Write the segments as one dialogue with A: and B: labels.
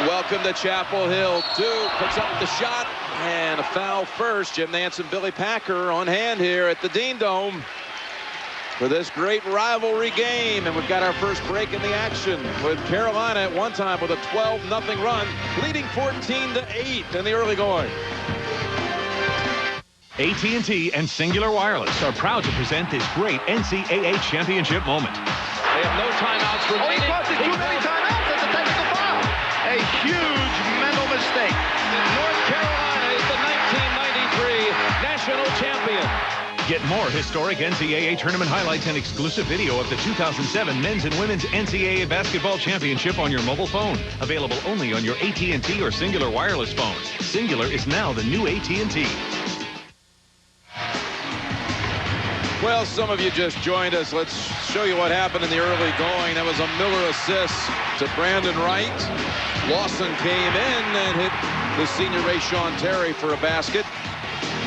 A: Welcome to Chapel Hill. Duke puts up the shot, and a foul first. Jim Nance and Billy Packer on hand here at the Dean Dome for this great rivalry game. And we've got our first break in the action with Carolina at one time with a 12-0 run, leading 14-8 in the early going.
B: AT&T and Singular Wireless are proud to present this great NCAA championship moment.
C: They have no timeouts remaining.
D: He busted too many timeouts. That's a technical foul.
C: A huge mental mistake. North Carolina is the 1993 national champion.
B: Get more historic NCAA tournament highlights and exclusive video of the 2007 Men's and Women's NCAA Basketball Championship on your mobile phone. Available only on your AT&T or Singular Wireless phone. Singular is now the new AT&T.
A: Well, some of you just joined us. Let's show you what happened in the early going. That was a Miller assist to Brandon Wright. Lawson came in and hit the senior Rayshon Terry for a basket.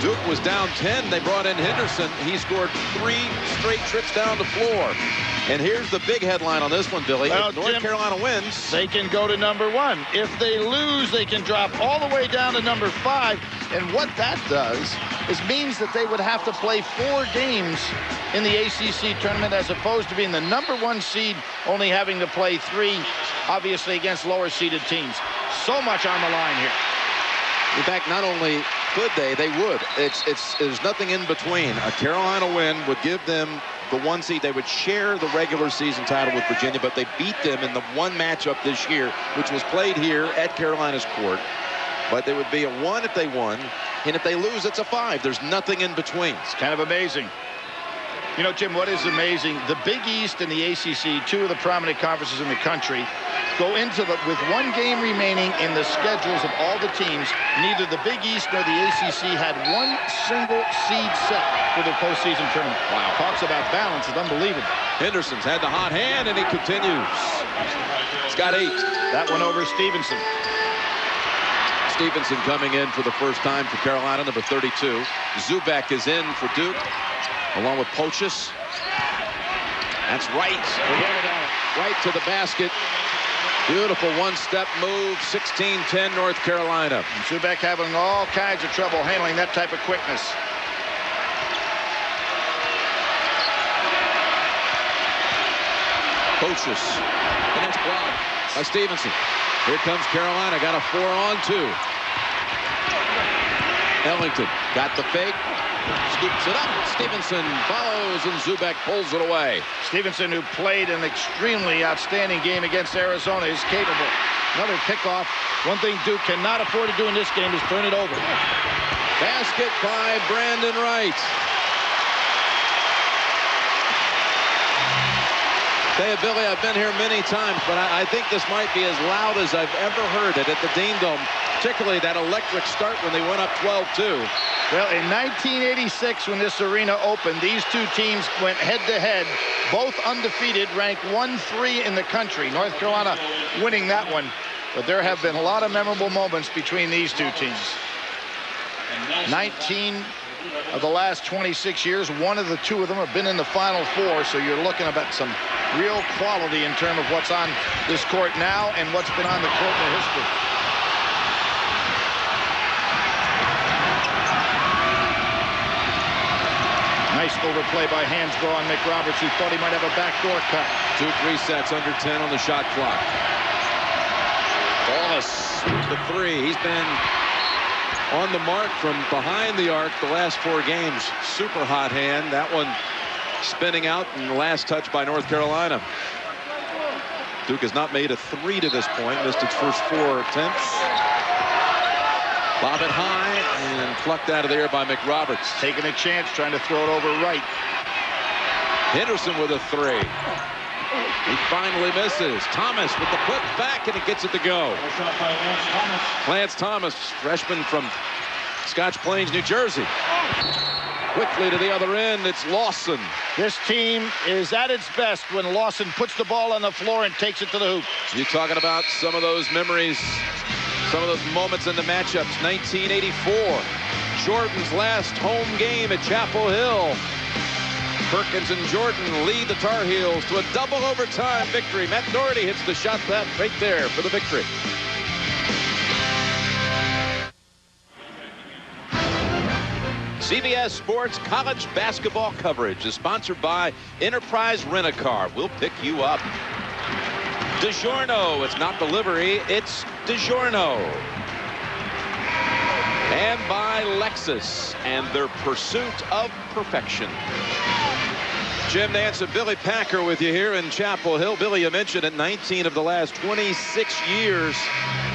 A: Duke was down 10. They brought in Henderson. He scored 3 straight trips down the floor. And here's the big headline on this one, Billy.
D: Well,
A: if North
D: Jim,
A: Carolina wins,
D: they can go to number 1. If they lose, they can drop all the way down to number 5. And what that does is means that they would have to play 4 games in the ACC tournament as opposed to being the number 1 seed, only having to play 3, obviously, against lower seeded teams. So much on the line here.
A: in fact, not only could they would. There's nothing in between. A Carolina win would give them the 1 seed. They would share the regular season title with Virginia, but they beat them in the one matchup this year, which was played here at Carolina's court. But they would be a 1 if they won, and if they lose, it's a 5. There's nothing in between.
D: It's kind of amazing. You know, Jim, what is amazing, the Big East and the ACC, 2 of the prominent conferences in the country, go into with 1 game remaining in the schedules of all the teams. Neither the Big East nor the ACC had 1 single seed set for the postseason tournament. Wow. Talks about balance. It's unbelievable.
A: Henderson's had the hot hand, and he continues. He's got 8.
D: That one over Stevenson.
A: Stevenson coming in for the first time for Carolina, number 32. Zubak is in for Duke, along with Pochis. That's right. Right to the basket. Beautiful one-step move. 16-10 North Carolina.
D: And Zubak having all kinds of trouble handling that type of quickness.
A: Pochis. The next block by Stevenson. Here comes Carolina. Got a 4-on-2. Ellington got the fake. Scoops it up. Stevenson follows, and Zubak pulls it away.
D: Stevenson, who played an extremely outstanding game against Arizona, is capable. Another pickoff. One thing Duke cannot afford to do in this game is turn it over.
A: Basket by Brandon Wright. Hey, Billy, I've been here many times, but I think this might be as loud as I've ever heard it at the Dean Dome, particularly that electric start when they went up 12-2.
D: Well, in 1986, when this arena opened, these 2 teams went head-to-head, both undefeated, ranked 1-3 in the country. North Carolina winning that one. But there have been a lot of memorable moments between these 2 teams. 19 of the last 26 years, one of the 2 of them have been in the Final Four, so you're looking at some real quality in terms of what's on this court now and what's been on the court in the history. Nice overplay by Hansbrough on McRoberts, who thought he might have a backdoor cut.
A: Duke resets under 10 on the shot clock. Wallace with the 3. He's been on the mark from behind the arc the last 4 games. Super hot hand. That one spinning out, and the last touch by North Carolina. Duke has not made a 3 to this point. Missed its first 4 attempts. Lob it high and plucked out of the air by McRoberts.
D: Taking a chance, trying to throw it over Wright.
A: Henderson with a 3. He finally misses. Thomas with the put back, and he gets it to go. Lance Thomas, freshman from Scotch Plains, New Jersey. Quickly to the other end, it's Lawson.
D: This team is at its best when Lawson puts the ball on the floor and takes it to the hoop.
A: You're talking about some of those memories, some of those moments in the matchups. 1984, Jordan's last home game at Chapel Hill. Perkins and Jordan lead the Tar Heels to a double overtime victory. Matt Doherty hits the shot right there for the victory. CBS Sports college basketball coverage is sponsored by Enterprise Rent-A-Car. We'll pick you up. DiGiorno, it's not delivery, it's DiGiorno. And by Lexus and their pursuit of perfection. Jim Nance and Billy Packer with you here in Chapel Hill. Billy, you mentioned it, 19 of the last 26 years,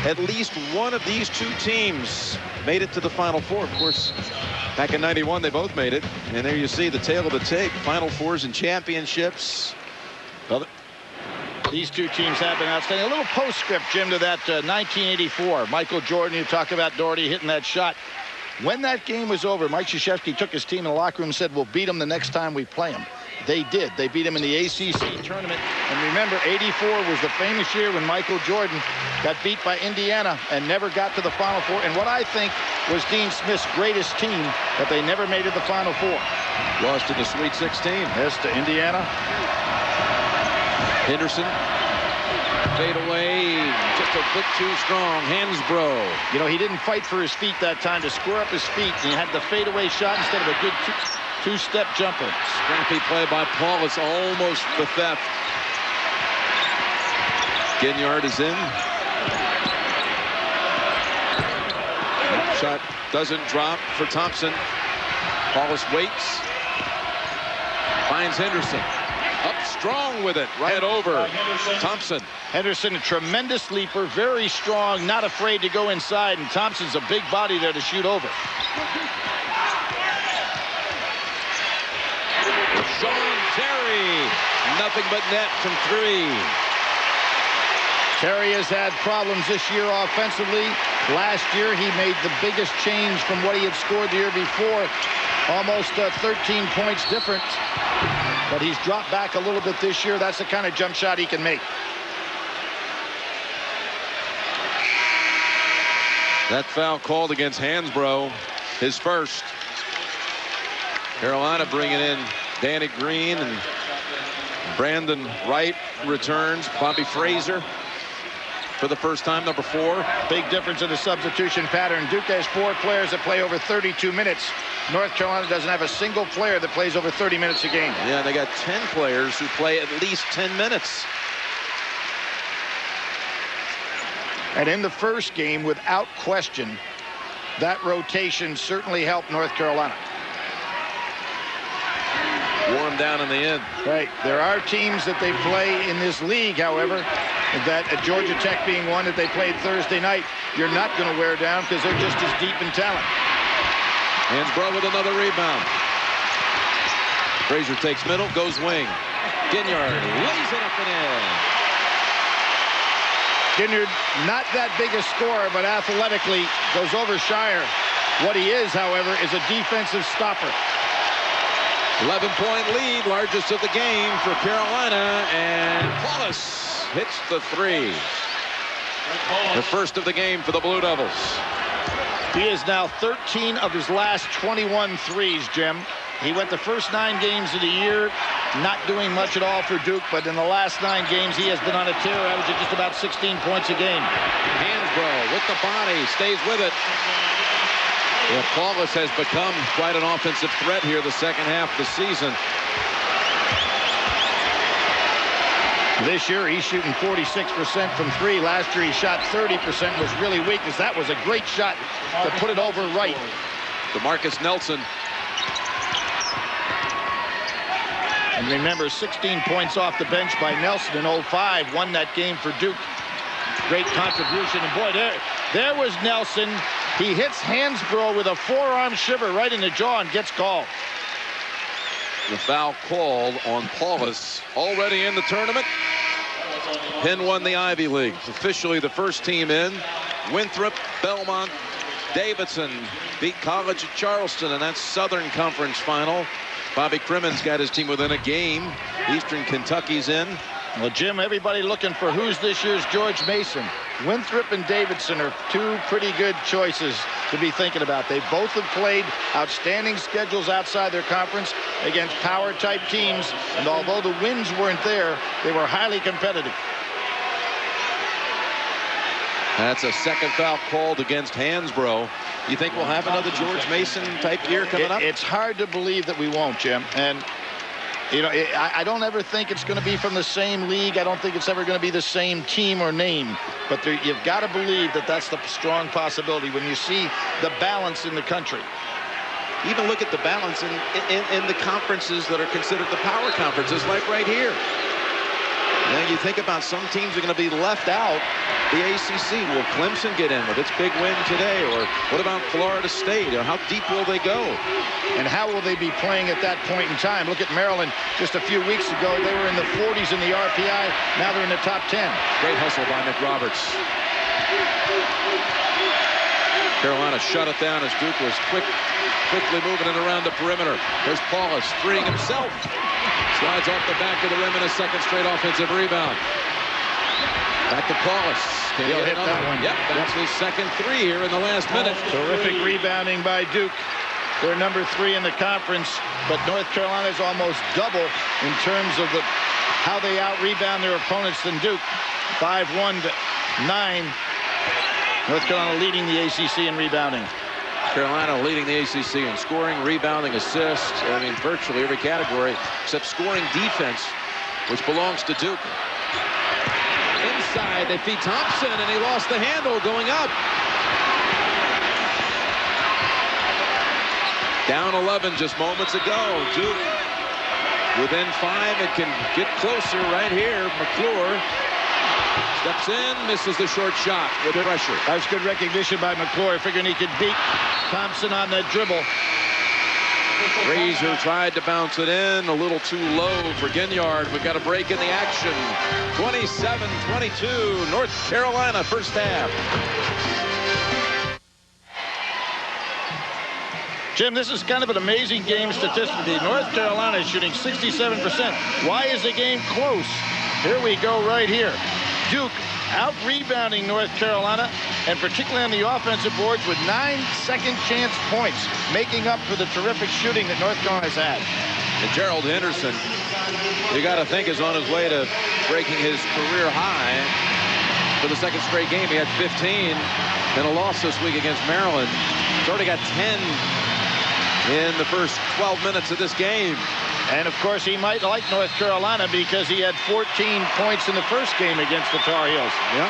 A: at least one of these two teams made it to the Final Four. Of course, back in 91, they both made it. And there you see the tail of the tape, Final Fours and championships.
D: Well, these two teams have been outstanding. A little postscript, Jim, to that 1984. Michael Jordan, you talk about Doherty hitting that shot. When that game was over, Mike Krzyzewski took his team in the locker room and said, we'll beat them the next time we play them. They did. They beat him in the ACC tournament. And remember, 84 was the famous year when Michael Jordan got beat by Indiana and never got to the Final Four. And what I think was Dean Smith's greatest team, that they never made it to the Final Four.
A: Lost in the Sweet 16.
D: Yes, to Indiana.
A: Henderson. Fade away. Just a bit too strong. Hansbrough.
D: You know, he didn't fight for his feet that time to square up his feet. And he had the fadeaway shot instead of a good two-step jumper.
A: Scrappy play by Paulus, almost the theft. Ginyard is in. Shot doesn't drop for Thompson. Paulus waits. Finds Henderson. Up strong with it. Right over Thompson.
D: Henderson, a tremendous leaper, very strong, not afraid to go inside. And Thompson's a big body there to shoot over.
A: Sean Terry, nothing but net from three.
D: Terry has had problems this year offensively. Last year, he made the biggest change from what he had scored the year before. Almost 13 points difference. But he's dropped back a little bit this year. That's the kind of jump shot he can make.
A: That foul called against Hansbrough, his first. Carolina bringing in Danny Green, and Brandon Wright returns. Bobby Fraser for the first time, number 4.
D: Big difference in the substitution pattern. Duke has 4 players that play over 32 minutes. North Carolina doesn't have a single player that plays over 30 minutes a game.
A: Yeah, they got 10 players who play at least 10 minutes.
D: And in the first game, without question, that rotation certainly helped North Carolina.
A: Warm down in the end.
D: Right. There are teams that they play in this league, however, that Georgia Tech being one that they played Thursday night, you're not going to wear down because they're just as deep in talent.
A: Hansbrough with another rebound. Frazier takes middle, goes wing. Ginyard lays it up and in.
D: Ginyard, not that big a scorer, but athletically goes over Shire. What he is, however, is a defensive stopper.
A: 11-point lead, largest of the game for Carolina, and Paulus hits the 3. The first of the game for the Blue Devils.
D: He is now 13 of his last 21 threes, Jim. He went the first 9 games of the year not doing much at all for Duke, but in the last 9 games he has been on a tear, averaging just about 16 points a game.
A: Hansbrough with the body, stays with it. Yeah, Paulus has become quite an offensive threat here the second half of the season.
D: This year he's shooting 46% from 3. Last year he shot 30%, was really weakness. That was a great shot to put it over right.
A: DeMarcus Nelson.
D: And remember, 16 points off the bench by Nelson in 05 won that game for Duke. Great contribution. And boy, there was Nelson. He hits Hansbrough with a forearm shiver right in the jaw and gets called.
A: The foul called on Paulus, already in the tournament. Penn won the Ivy League. Officially the first team in. Winthrop, Belmont, Davidson beat College of Charleston in that Southern Conference final. Bobby Crimmins got his team within a game. Eastern Kentucky's in.
D: Well, Jim, everybody looking for who's this year's George Mason. Winthrop and Davidson are 2 pretty good choices to be thinking about. They both have played outstanding schedules outside their conference against power-type teams, and although the wins weren't there, they were highly competitive.
A: That's a second foul called against Hansbrough. You think we'll have another George Mason type year coming up?
D: It's hard to believe that we won't, Jim. And, you know, I don't ever think it's going to be from the same league. I don't think it's ever going to be the same team or name. But you've got to believe that that's the strong possibility when you see the balance in the country.
A: Even look at the balance in the conferences that are considered the power conferences, like right here. Now you think about some teams are going to be left out. The ACC, will Clemson get in with its big win today? Or what about Florida State? Or how deep will they go?
D: And how will they be playing at that point in time? Look at Maryland just a few weeks ago. They were in the 40s in the RPI. Now they're in the top 10.
A: Great hustle by McRoberts. Carolina shut it down as Duke was quickly moving it around the perimeter. There's Paulus freeing himself. Slides off the back of the rim and a second straight offensive rebound. Back to Paulus. Can
D: He'll hit that one.
A: Yep, that's his second three here in the last minute.
D: Terrific rebounding by Duke. They're number 3 in the conference, but North Carolina is almost double in terms of how they out-rebound their opponents than Duke. 5-1 to 9. North Carolina leading the ACC in rebounding.
A: Carolina leading the ACC in scoring, rebounding, assists. I mean, virtually every category except scoring defense, which belongs to Duke. Inside, they feed Thompson, and he lost the handle going up. Down 11 just moments ago. Duke within 5. It can get closer right here. McClure steps in, misses the short shot with pressure.
D: That's good recognition by McClure, figuring he could beat Thompson on that dribble.
A: Razor tried to bounce it in, a little too low for Ginyard. We've got a break in the action. 27-22, North Carolina, first half.
D: Jim, this is kind of an amazing game statistically. North Carolina is shooting 67%. Why is the game close? Here we go right here. Duke out-rebounding North Carolina, and particularly on the offensive boards with 9 second-chance points, making up for the terrific shooting that North Carolina has had.
A: And Gerald Henderson, you got to think, is on his way to breaking his career high for the second straight game. He had 15 in a loss this week against Maryland. He's already got 10 in the first 12 minutes of this game.
D: And, of course, he might like North Carolina because he had 14 points in the first game against the Tar Heels.
A: Yeah.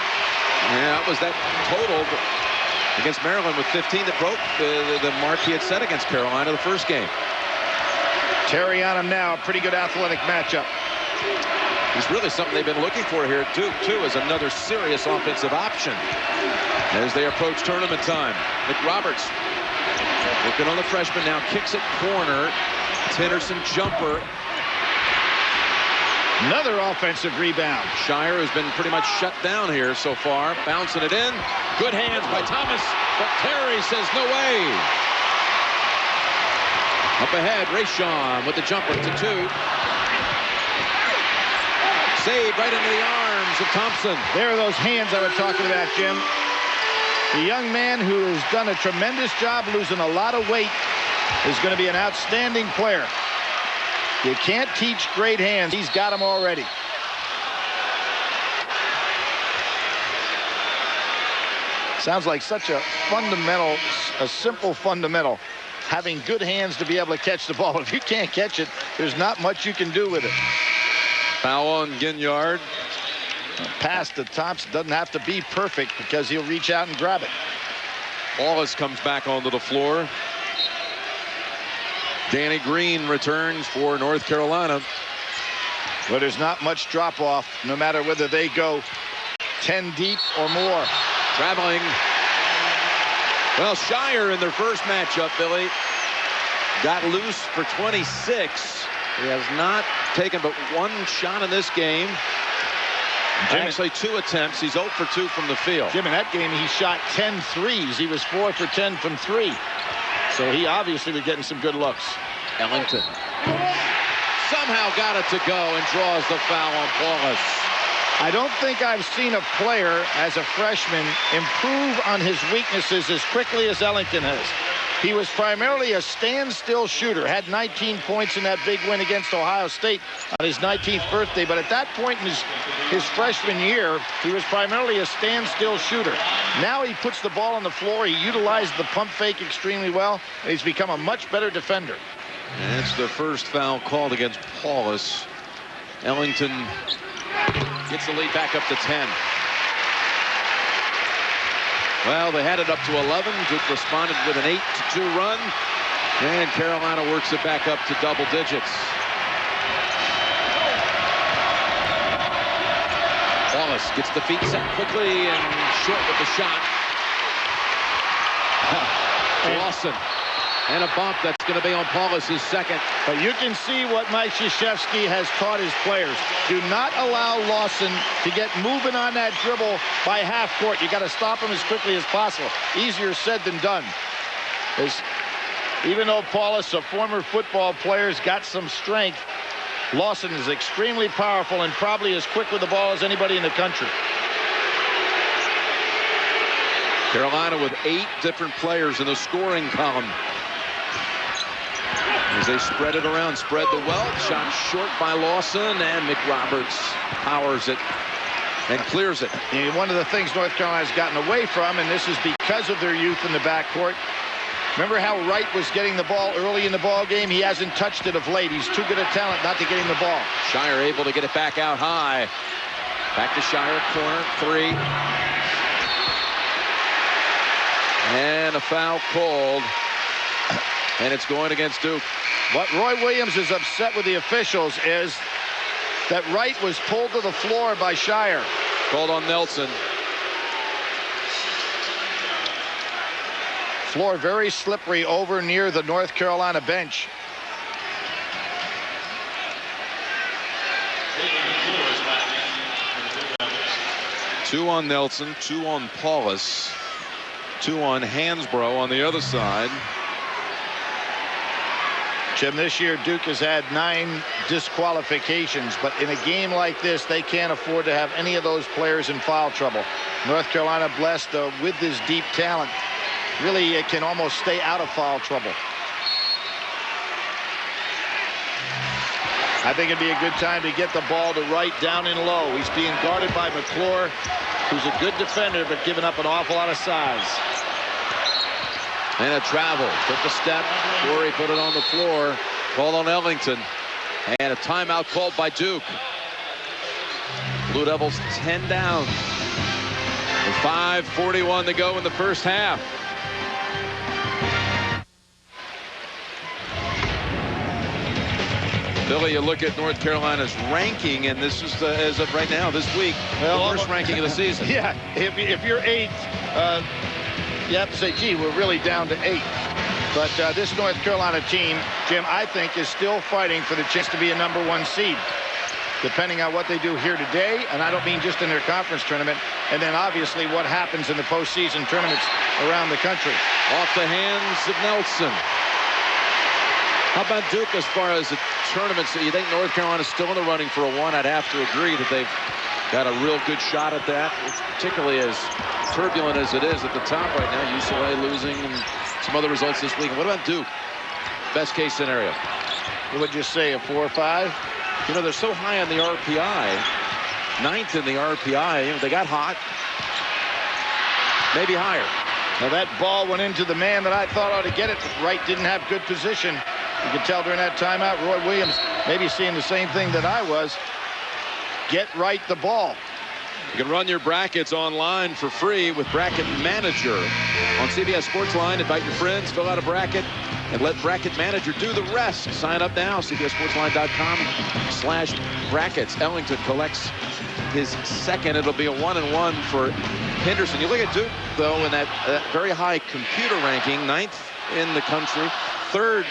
A: Yeah, that was that total against Maryland with 15 that broke the mark he had set against Carolina the first game.
D: Terry on him now. A pretty good athletic matchup.
A: He's really something they've been looking for here. Duke, too, is another serious offensive option as they approach tournament time. McRoberts looking on the freshman now. Kicks it corner. Henderson jumper.
D: Another offensive rebound.
A: Shire has been pretty much shut down here so far. Bouncing it in. Good hands by Thomas, but Terry says no way. Up ahead, Rayshon with the jumper to 2. Saved right into the arms of Thompson.
D: There are those hands I was talking about, Jim. The young man who has done a tremendous job losing a lot of weight is going to be an outstanding player. You can't teach great hands. He's got them already. Sounds like such a fundamental, a simple fundamental. Having good hands to be able to catch the ball. If you can't catch it, there's not much you can do with it.
A: Foul on Ginyard.
D: Pass to Thompson doesn't have to be perfect because he'll reach out and grab it.
A: Wallace comes back onto the floor. Danny Green returns for North Carolina.
D: Well, there's not much drop-off, no matter whether they go 10 deep or more.
A: Traveling. Well, Shire in their first matchup, Billy, got loose for 26. He has not taken but 1 shot in this game. Actually, 2 attempts. He's 0 for 2 from the field.
D: Jim, in that game, he shot 10 threes. He was 4 for 10 from 3. So he obviously was getting some good looks.
A: Ellington somehow got it to go and draws the foul on Paulus.
D: I don't think I've seen a player as a freshman improve on his weaknesses as quickly as Ellington has. He was primarily a standstill shooter, had 19 points in that big win against Ohio State on his 19th birthday. But at that point in his freshman year, he was primarily a standstill shooter. Now he puts the ball on the floor. He utilized the pump fake extremely well, and he's become a much better defender.
A: And it's the first foul called against Paulus. Ellington gets the lead back up to 10. Well, they had it up to 11. Duke responded with an 8-2 run. And Carolina works it back up to double digits. Wallace gets the feet set quickly and short with the shot. Lawson. And a bump that's going to be on Paulus's second.
D: But you can see what Mike Krzyzewski has taught his players. Do not allow Lawson to get moving on that dribble by half court. You got to stop him as quickly as possible. Easier said than done. Even though Paulus, a former football player, has got some strength, Lawson is extremely powerful and probably as quick with the ball as anybody in the country.
A: Carolina with 8 different players in the scoring column. As they spread it around, spread the wealth. Shot short by Lawson, and McRoberts powers it and clears it.
D: And one of the things North Carolina's gotten away from, and this is because of their youth in the backcourt. Remember how Wright was getting the ball early in the ball game? He hasn't touched it of late. He's too good a talent not to get him the ball.
A: Shire able to get it back out high. Back to Shire, corner, 3. And a foul called. And it's going against Duke.
D: What Roy Williams is upset with the officials is that Wright was pulled to the floor by Shire.
A: Called on Nelson.
D: Floor very slippery over near the North Carolina bench.
A: Two on Nelson, 2 on Paulus, 2 on Hansbrough on the other side.
D: Jim, this year Duke has had 9 disqualifications, but in a game like this, they can't afford to have any of those players in foul trouble. North Carolina, blessed with this deep talent, really it can almost stay out of foul trouble. I think it'd be a good time to get the ball to Wright down and low. He's being guarded by McClure, who's a good defender, but giving up an awful lot of size.
A: And a travel. Took a step. Corey put it on the floor. Called on Ellington. And a timeout called by Duke. Blue Devils 10 down. With 5:41 to go in the first half. Billy, you look at North Carolina's ranking, and this is, as of right now, this week, the worst ranking of the season.
D: Yeah, if you're 8th, you have to say, gee, we're really down to 8. But this North Carolina team, Jim, I think is still fighting for the chance to be a #1 seed, depending on what they do here today. And I don't mean just in their conference tournament. And then obviously what happens in the postseason tournaments around the country.
A: Off the hands of Nelson. How about Duke as far as the tournaments? You think North Carolina's still in the running for a 1? I'd have to agree that they've got a real good shot at that, particularly as turbulent as it is at the top right now. UCLA losing and some other results this week. What about Duke? Best case scenario.
D: What would you say, a 4 or 5?
A: You know, they're so high on the RPI. 9th in the RPI. You know, they got hot. Maybe higher.
D: Now that ball went into the man that I thought ought to get it, but Wright didn't have good position. You could tell during that timeout, Roy Williams maybe seeing the same thing that I was. Get Wright the ball.
A: You can run your brackets online for free with Bracket Manager. On CBS Sportsline, invite your friends, fill out a bracket, and let Bracket Manager do the rest. Sign up now, cbssportsline.com/brackets. Ellington collects his second. It'll be a 1-and-1 for Henderson. You look at Duke, though, in that very high computer ranking, 9th in the country, 3rd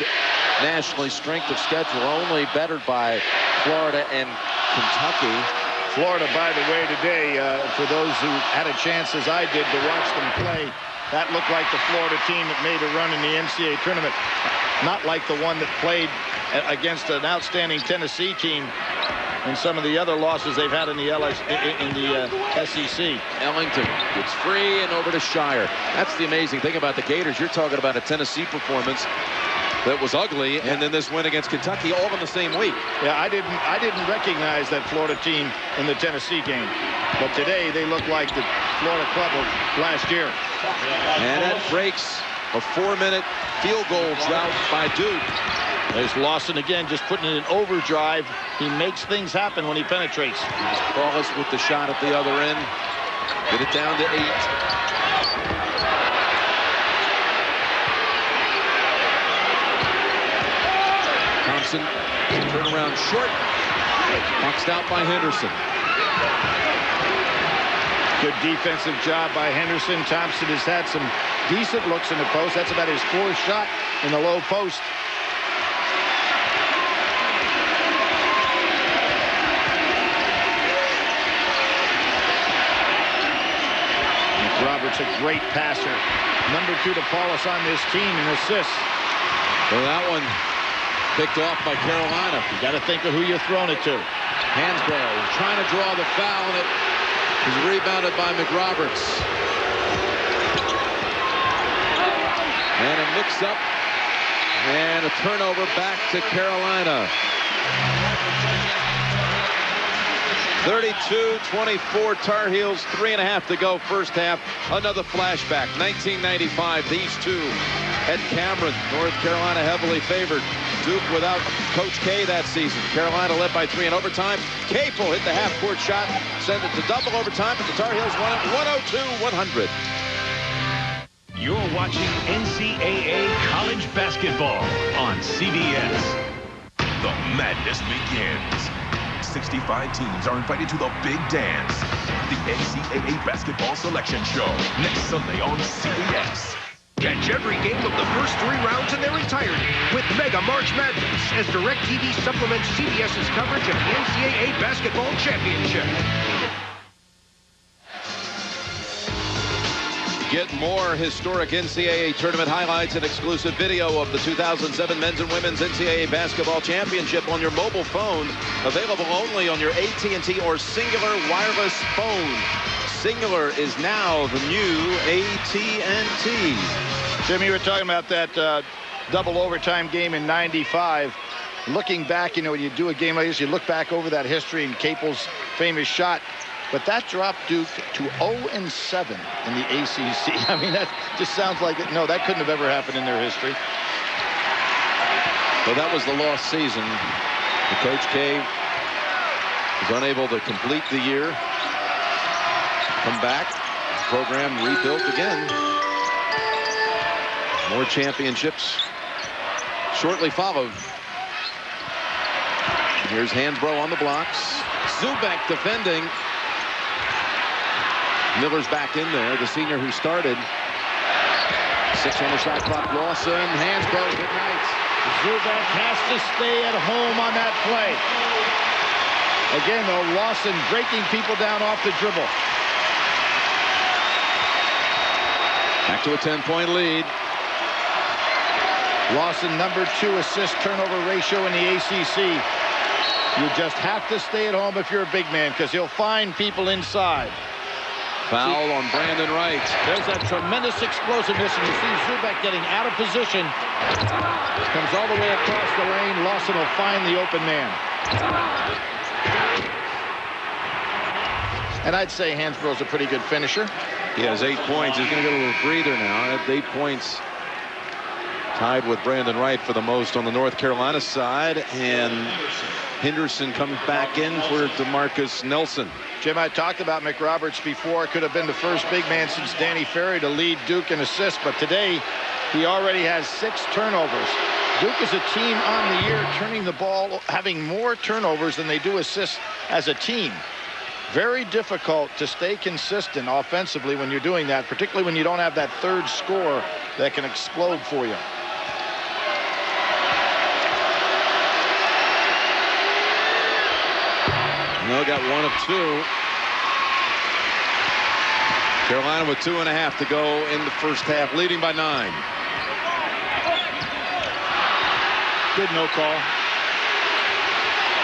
A: nationally strength of schedule, only bettered by Florida and Kentucky.
D: Florida, by the way, today, for those who had a chance, as I did, to watch them play, that looked like the Florida team that made a run in the NCAA tournament, not like the one that played against an outstanding Tennessee team and some of the other losses they've had in the SEC.
A: Ellington gets free and over to Shire. That's the amazing thing about the Gators. You're talking about a Tennessee performance that was ugly, and then this win against Kentucky all in the same week.
D: Yeah, I didn't recognize that Florida team in the Tennessee game, but today they look like the Florida club of last year.
A: And that breaks a 4-minute field goal drought by Duke.
D: There's Lawson again, just putting it in overdrive. He makes things happen when he penetrates.
A: Wallace with the shot at the other end. Get it down to 8. Thompson, turnaround short. Boxed out by Henderson.
D: Good defensive job by Henderson. Thompson has had some decent looks in the post. That's about his 4th shot in the low post. Roberts, a great passer. Number 2 to Paulus on this team in assists.
A: So that one picked off by Carolina.
D: You got to think of who you're throwing it to.
A: Hansbrough trying to draw the foul, and it is rebounded by McRoberts. And a mix-up and a turnover back to Carolina. 32-24 Tar Heels, 3.5 to go first half. Another flashback. 1995, these two at Cameron. North Carolina heavily favored. Duke without Coach K that season. Carolina led by 3 in overtime. Capel hit the half-court shot, sent it to double overtime, but the Tar Heels won it 102-100.
B: You're watching NCAA college basketball on CBS.
E: The madness begins. 65 teams are invited to the Big Dance, the NCAA Basketball Selection Show, next Sunday on CBS.
F: Catch every game of the first 3 rounds in their entirety with Mega March Madness as DirecTV supplements CBS's coverage of the NCAA Basketball Championship.
A: Get more historic NCAA tournament highlights and exclusive video of the 2007 Men's and Women's NCAA Basketball Championship on your mobile phone. Available only on your AT&T or Singular wireless phone. Singular is now the new AT&T.
D: Jimmy, you were talking about that double overtime game in '95. Looking back, when you do a game like this, you look back over that history and Capel's famous shot. But that dropped Duke to 0-7 in the ACC. I mean, that just sounds like it. No, that couldn't have ever happened in their history.
A: So that was the lost season. The Coach K was unable to complete the year. Come back. Program rebuilt again. More championships shortly followed. Here's Hansbrough on the blocks. Zubek defending. Miller's back in there, the senior who started. 6 on the shot clock. Lawson, Hansbrough, good night.
D: Zubek has to stay at home on that play. Again, though, Lawson breaking people down off the dribble.
A: Back to a 10-point lead.
D: Lawson, number 2 assist turnover ratio in the ACC. You just have to stay at home if you're a big man because he'll find people inside.
A: Foul on Brandon Wright.
D: There's that tremendous explosiveness, and you see Zubek getting out of position. Comes all the way across the lane. Lawson will find the open man. And I'd say Hansborough's a pretty good finisher.
A: He has 8 points. He's going to get a little breather now. At 8 points. Tied with Brandon Wright for the most on the North Carolina side. And Henderson comes back in for DeMarcus Nelson.
D: Jim, I talked about McRoberts before. Could have been the first big man since Danny Ferry to lead Duke in assists, but today he already has 6 turnovers. Duke is a team on the year turning the ball, having more turnovers than they do assists as a team. Very difficult to stay consistent offensively when you're doing that, particularly when you don't have that third scorer that can explode for you.
A: No, got 1 of 2. Carolina with 2.5 to go in the first half, leading by 9.
D: Good no call.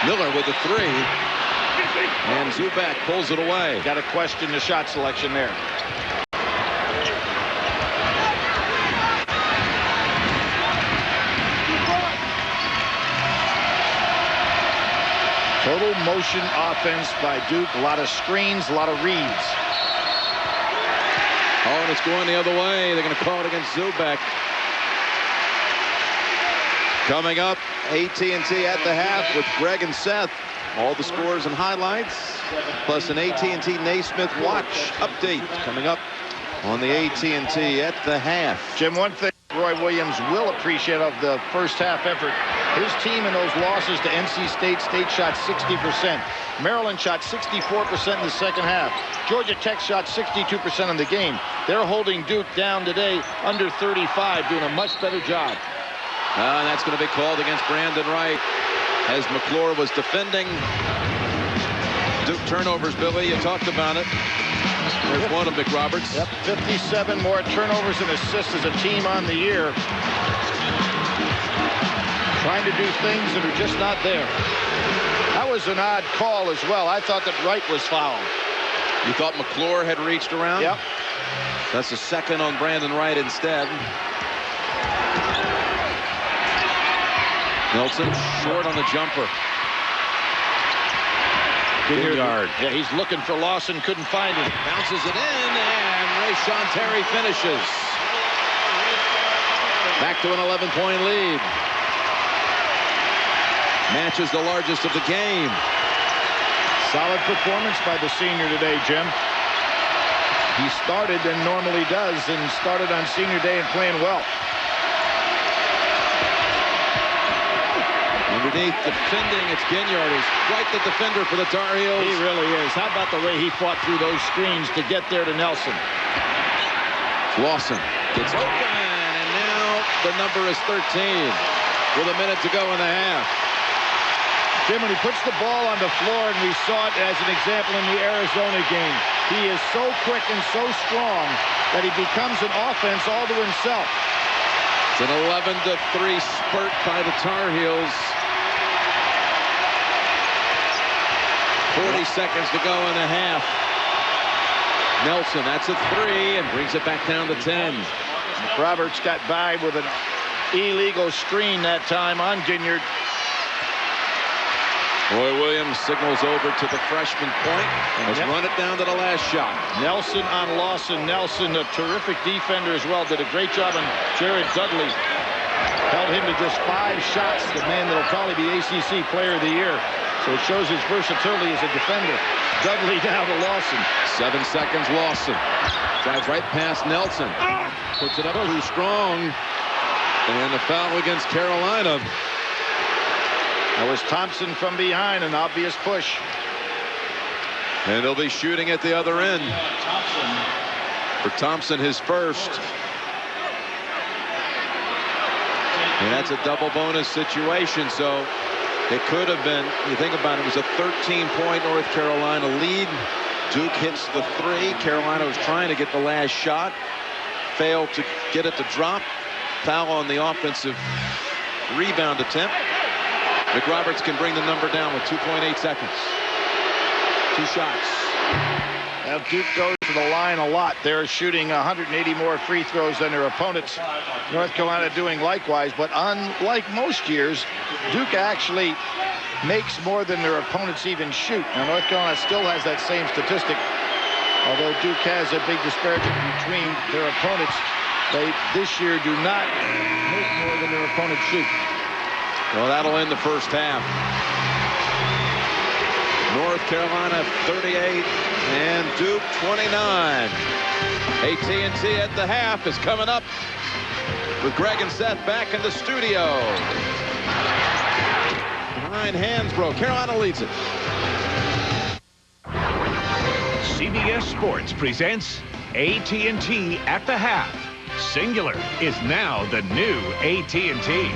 A: Miller with the 3. And Zubak pulls it away.
D: Got to question the shot selection there. Total motion offense by Duke. A lot of screens, a lot of reads.
A: Oh, and it's going the other way. They're going to call it against Zubak. Coming up, AT&T at the half with Greg and Seth. All the scores and highlights, plus an AT&T Naismith watch update coming up on the AT&T at the half.
D: Jim, one thing Roy Williams will appreciate of the first half effort, his team in those losses to NC State. State shot 60%. Maryland shot 64% in the second half. Georgia Tech shot 62% in the game. They're holding Duke down today under 35, doing a much better job.
A: And that's going to be called against Brandon Wright as McClure was defending. Duke turnovers, Billy, you talked about it. There's one of McRoberts.
D: Yep, 57 more turnovers and assists as a team on the year. Trying to do things that are just not there. That was an odd call as well. I thought that Wright was fouled.
A: You thought McClure had reached around?
D: Yep.
A: That's a second on Brandon Wright instead. Nelson short on the jumper. Ginyard.
D: Yeah, he's looking for Lawson, couldn't find him.
A: Bounces it in, and Rayshon Terry finishes. Back to an 11-point lead. Match is the largest of the game.
D: Solid performance by the senior today, Jim. He started and normally does, and started on senior day and playing well.
A: Underneath defending, it's Ginyard, who's quite the defender for the Tar Heels.
D: He really is. How about the way he fought through those screens to get there to Nelson?
A: Lawson gets open, and now the number is 13 with a minute to go in the half.
D: Jim, when he puts the ball on the floor, and we saw it as an example in the Arizona game, he is so quick and so strong that he becomes an offense all to himself.
A: It's an 11-3 spurt by the Tar Heels. 40 seconds to go in the half. Nelson, that's a three, and brings it back down to 10.
D: Roberts got by with an illegal screen that time on Ginyard.
A: Roy Williams signals over to the freshman point and has run it down to the last shot.
D: Nelson on Lawson. Nelson, a terrific defender as well, did a great job on Jared Dudley. Held him to just 5 shots. The man that'll probably be ACC Player of the Year. So it shows his versatility as a defender. Dudley down to Lawson.
A: 7 seconds, Lawson. Drives right past Nelson. Puts it up too strong. And a foul against Carolina.
D: That was Thompson from behind, an obvious push.
A: And he'll be shooting at the other end. For Thompson, his first. And that's a double bonus situation, so it could have been, you think about it, it was a 13-point North Carolina lead. Duke hits the three. Carolina was trying to get the last shot. Failed to get it to drop. Foul on the offensive rebound attempt. McRoberts can bring the number down with 2.8 seconds. 2 shots.
D: Now Duke goes to the line a lot. They're shooting 180 more free throws than their opponents. North Carolina doing likewise, but unlike most years, Duke actually makes more than their opponents even shoot. Now North Carolina still has that same statistic, although Duke has a big disparity between their opponents. They this year do not make more than their opponents shoot.
A: Well, that'll end the first half. North Carolina 38 and Duke 29. AT&T at the half is coming up with Greg and Seth back in the studio. Behind Hansbrough, Carolina leads it.
B: CBS Sports presents AT&T at the half. Singular is now the new AT&T.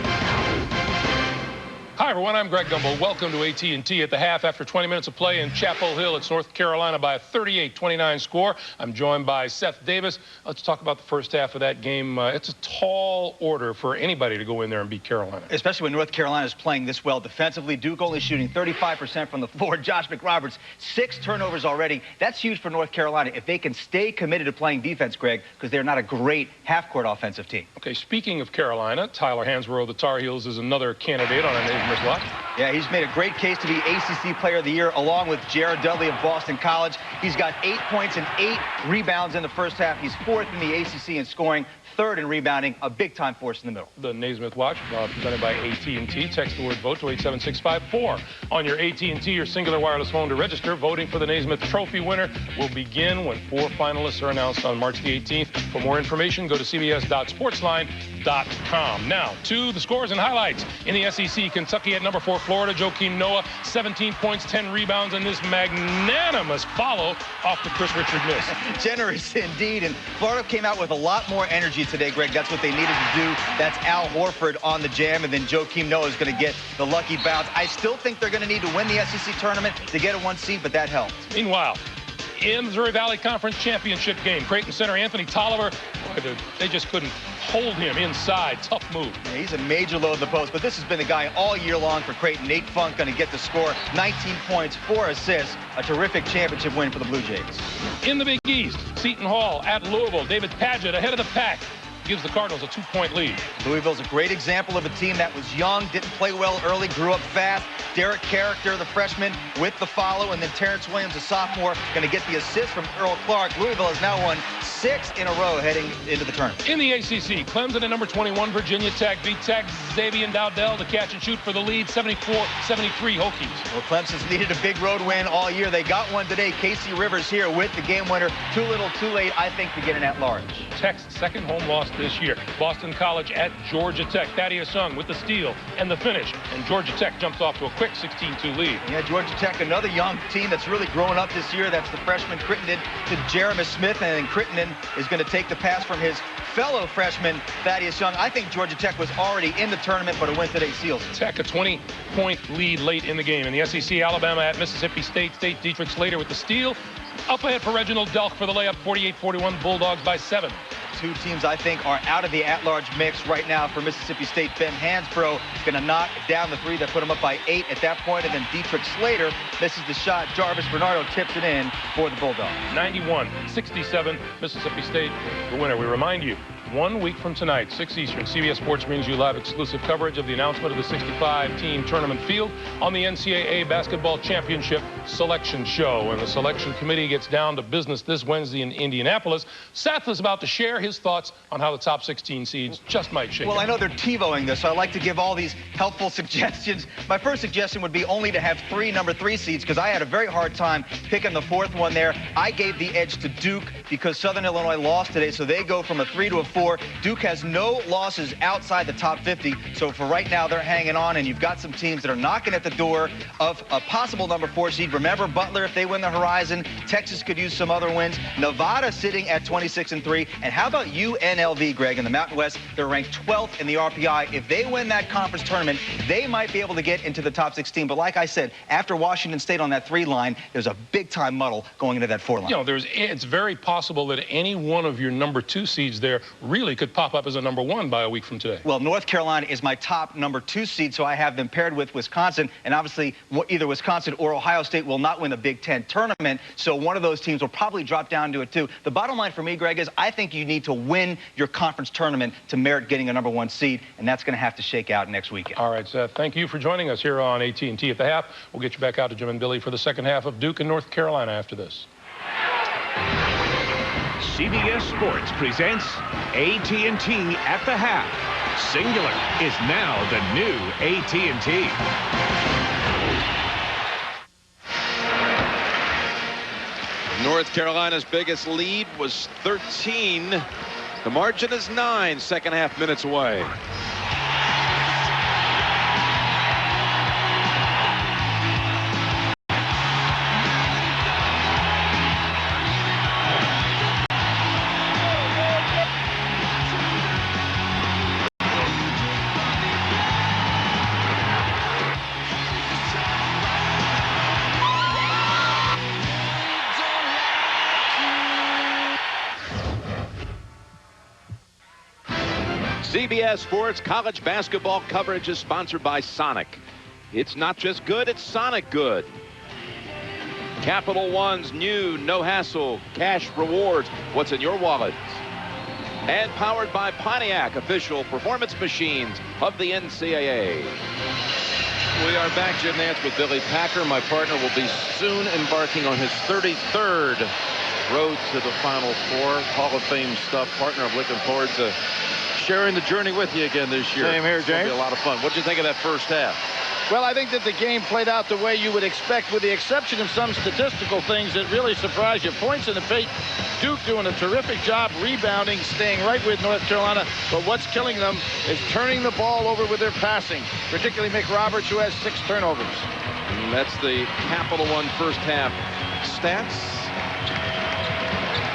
G: Hi, everyone. I'm Greg Gumbel. Welcome to AT&T at the half after 20 minutes of play in Chapel Hill. It's North Carolina by a 38-29 score. I'm joined by Seth Davis. Let's talk about the first half of that game. It's a tall order for anybody to go in there and beat Carolina.
H: Especially when North Carolina is playing this well defensively. Duke only shooting 35% from the floor. Josh McRoberts, 6 turnovers already. That's huge for North Carolina if they can stay committed to playing defense, Greg, because they're not a great half-court offensive team.
G: Okay, speaking of Carolina, Tyler Hansbrough of the Tar Heels is another candidate on our Naismith watch.
H: Yeah, he's made a great case to be ACC Player of the Year, along with Jared Dudley of Boston College. He's got 8 points and 8 rebounds in the first half. He's 4th in the ACC in scoring, 3rd in rebounding, a big-time force in the middle.
G: The Naismith Watch, presented by AT&T. Text the word VOTE to 87654 on your AT&T or singular wireless phone to register. Voting for the Naismith Trophy winner will begin when 4 finalists are announced on March the 18th. For more information, go to cbs.sportsline.com. Now, to the scores and highlights. In the SEC, Kentucky at number 4, Florida. Joakim Noah, 17 points, 10 rebounds, and this magnanimous follow off the Chris Richard miss.
H: Generous indeed, and Florida came out with a lot more energy today, Greg. That's what they needed to do. That's Al Horford on the jam, and then Joakim Noah is going to get the lucky bounce. I still think they're going to need to win the SEC tournament to get a 1 seed, but that helped.
G: Meanwhile, in Missouri Valley Conference Championship game, Creighton center Anthony Tolliver, they just couldn't hold him inside. Tough move.
H: Yeah, he's a major load in the post, but this has been the guy all year long for Creighton. Nate Funk going to get the score. 19 points, 4 assists. A terrific championship win for the Blue Jays.
G: In the Big East, Seton Hall at Louisville. David Padgett ahead of the pack. Gives the Cardinals a 2-point lead.
H: Louisville's a great example of a team that was young, didn't play well early, grew up fast. Derek Character, the freshman, with the follow, and then Terrence Williams, a sophomore, going to get the assist from Earl Clark. Louisville has now won 6 in a row heading into the tournament.
G: In the ACC, Clemson at number 21, Virginia Tech beat Tech. Xavier Dowdell to catch and shoot for the lead, 74-73 Hokies.
H: Well, Clemson's needed a big road win all year. They got one today. Casey Rivers here with the game winner. Too little, too late, I think, to get an at-large.
G: Tech's second home loss this year. Boston College at Georgia Tech. Thaddeus Young with the steal and the finish. And Georgia Tech jumps off to a quick 16-2 lead.
H: Yeah, Georgia Tech, another young team that's really growing up this year. That's the freshman Crittenden to Jeremy Smith. And then Crittenden is going to take the pass from his fellow freshman, Thaddeus Young. I think Georgia Tech was already in the tournament, but a win today seals it.
G: Tech, a 20-point lead late in the game. In the SEC, Alabama at Mississippi State. Dietrich Slater with the steal. Up ahead for Reginald Delk for the layup, 48-41, Bulldogs by 7.
H: 2 teams, I think, are out of the at-large mix right now for Mississippi State. Ben Hansbrough going to knock down the 3 that put him up by 8 at that point, and then Dietrich Slater misses the shot. Jarvis Bernardo tips it in for the Bulldogs.
G: 91-67, Mississippi State, the winner. We remind you, 1 week from tonight, 6 Eastern, CBS Sports brings you live exclusive coverage of the announcement of the 65-team tournament field on the NCAA Basketball Championship Selection Show. And the selection committee gets down to business this Wednesday in Indianapolis. Seth is about to share his thoughts on how the top 16 seeds just might shake out.
H: I know they're TiVoing this, so I like to give all these helpful suggestions. My first suggestion would be only to have 3 number 3 seeds, because I had a very hard time picking the 4th one there. I gave the edge to Duke because Southern Illinois lost today, so they go from a 3 to a 4. Duke has no losses outside the top 50, so for right now they're hanging on, and you've got some teams that are knocking at the door of a possible number 4 seed. Remember Butler, if they win the Horizon. Texas could use some other wins. Nevada sitting at 26-3. And how about UNLV, Greg, in the Mountain West? They're ranked 12th in the RPI. If they win that conference tournament, they might be able to get into the top 16. But like I said, after Washington State on that 3 line, there's a big-time muddle going into that 4 line.
G: You know, it's very possible that any one of your number 2 seeds there really could pop up as a number 1 by a week from today.
H: Well, North Carolina is my top number 2 seed, so I have them paired with Wisconsin. And obviously, either Wisconsin or Ohio State will not win the Big Ten tournament, so one of those teams will probably drop down to it too. The bottom line for me, Greg, is I think you need to win your conference tournament to merit getting a number 1 seed, and that's going to have to shake out next weekend.
G: All right, Seth, thank you for joining us here on AT&T at the half. We'll get you back out to Jim and Billy for the second half of Duke and North Carolina after this.
B: CBS Sports presents AT&T at the half. Singular is now the new AT&T.
A: North Carolina's biggest lead was 13. The margin is 9, second half minutes away. CBS Sports college basketball coverage is sponsored by Sonic. It's not just good, it's Sonic good. Capital One's new no-hassle cash rewards. What's in your wallet? And powered by Pontiac, official performance machines of the NCAA. We are back, Jim Nance, with Billy Packer. My partner will be soon embarking on his 33rd road to the Final Four. Hall of Fame stuff. Partner, I'm looking forward to sharing the journey with you again this year.
D: Same here, James.
A: It'll be a lot of fun. What did you think of that first half?
D: Well, I think that the game played out the way you would expect, with the exception of some statistical things that really surprised you. Points in the paint. Duke doing a terrific job rebounding, staying right with North Carolina. But what's killing them is turning the ball over with their passing, particularly McRoberts, who has 6 turnovers.
A: And that's the Capital One first half stats.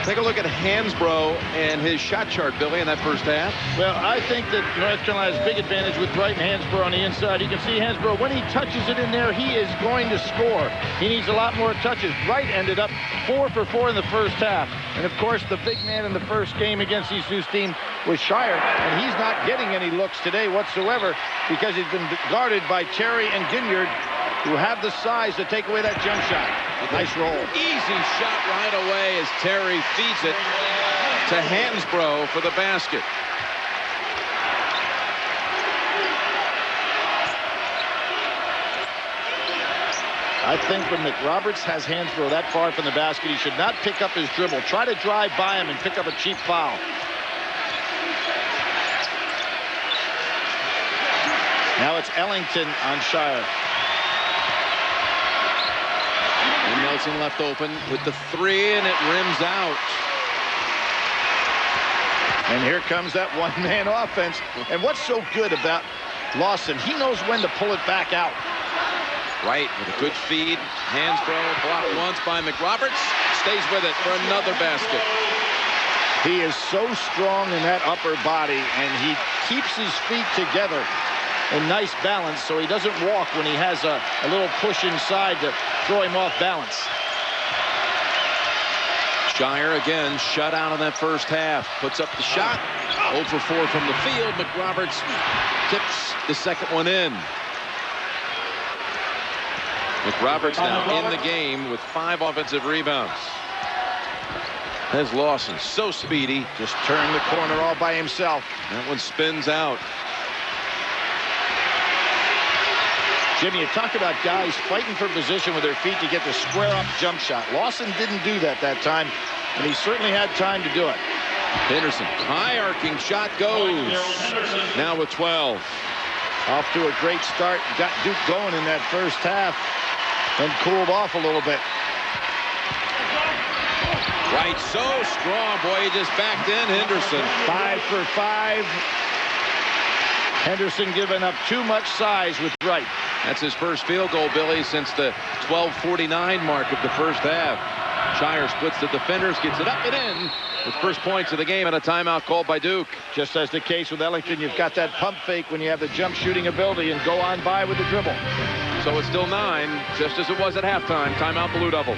A: Take a look at Hansbrough and his shot chart, Billy, in that first half.
D: Well, I think that North Carolina has big advantage with Bright and Hansbrough on the inside. You can see Hansbrough, when he touches it in there, he is going to score. He needs a lot more touches. Bright ended up 4 for 4 in the first half. And, of course, the big man in the first game against Isu's team was Shire. And he's not getting any looks today whatsoever because he's been guarded by Terry and Ginyard, who have the size to take away that jump shot. Nice roll.
A: Easy shot right away as Terry feeds it to Hansbrough for the basket.
D: I think when McRoberts has Hansbrough that far from the basket, he should not pick up his dribble. Try to drive by him and pick up a cheap foul. Now it's Ellington on Shire.
A: And Nelson left open with the 3, and it rims out.
D: And here comes that one-man offense. And what's so good about Lawson, he knows when to pull it back out.
A: Right, with a good feed. Hansbrough blocked once by McRoberts. Stays with it for another basket.
D: He is so strong in that upper body, and he keeps his feet together in nice balance, so he doesn't walk when he has a little push inside to throw him off balance.
A: Shire again shut out in that first half. Puts up the shot. 0 for 4 from the field. McRoberts tips the second one in. McRoberts now in the game with 5 offensive rebounds. There's Lawson, so speedy.
D: Just turned the corner all by himself.
A: That one spins out.
D: Jimmy, you talk about guys fighting for position with their feet to get the square-up jump shot. Lawson didn't do that time, and he certainly had time to do it.
A: Henderson, high-arcing shot goes. Now with 12.
D: Off to a great start. Got Duke going in that first half, and cooled off a little bit.
A: Right, so strong. Boy, he just backed in. Henderson.
D: 5 for 5. Henderson giving up too much size with Wright.
A: That's his first field goal, Billy, since the 12:49 mark of the first half. Shire splits the defenders, gets it up and in with first points of the game and a timeout called by Duke.
D: Just as the case with Ellington, you've got that pump fake when you have the jump shooting ability and go on by with the dribble.
A: So it's still 9, just as it was at halftime. Timeout, Blue Devils.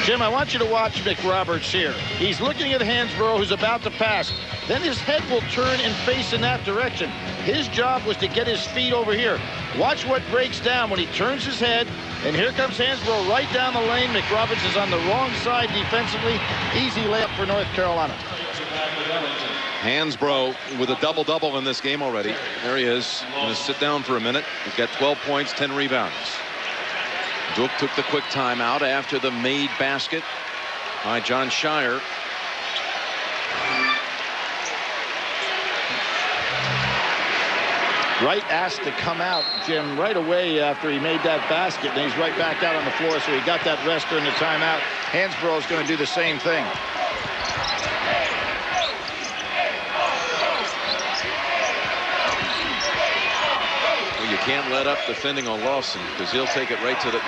D: Jim, I want you to watch McRoberts here. He's looking at Hansbrough, who's about to pass. Then his head will turn and face in that direction. His job was to get his feet over here. Watch what breaks down when he turns his head. And here comes Hansbrough right down the lane. McRoberts is on the wrong side defensively. Easy layup for North Carolina.
A: Hansbrough with a double-double in this game already. There he is. Going to sit down for a minute. He's got 12 points, 10 rebounds. Duke took the quick timeout after the made basket by John Shire.
D: Wright asked to come out, Jim, right away after he made that basket, and he's right back out on the floor, so he got that rest during the timeout. Hansbrough is going to do the same thing.
A: You can't let up defending on Lawson because he'll take it right to the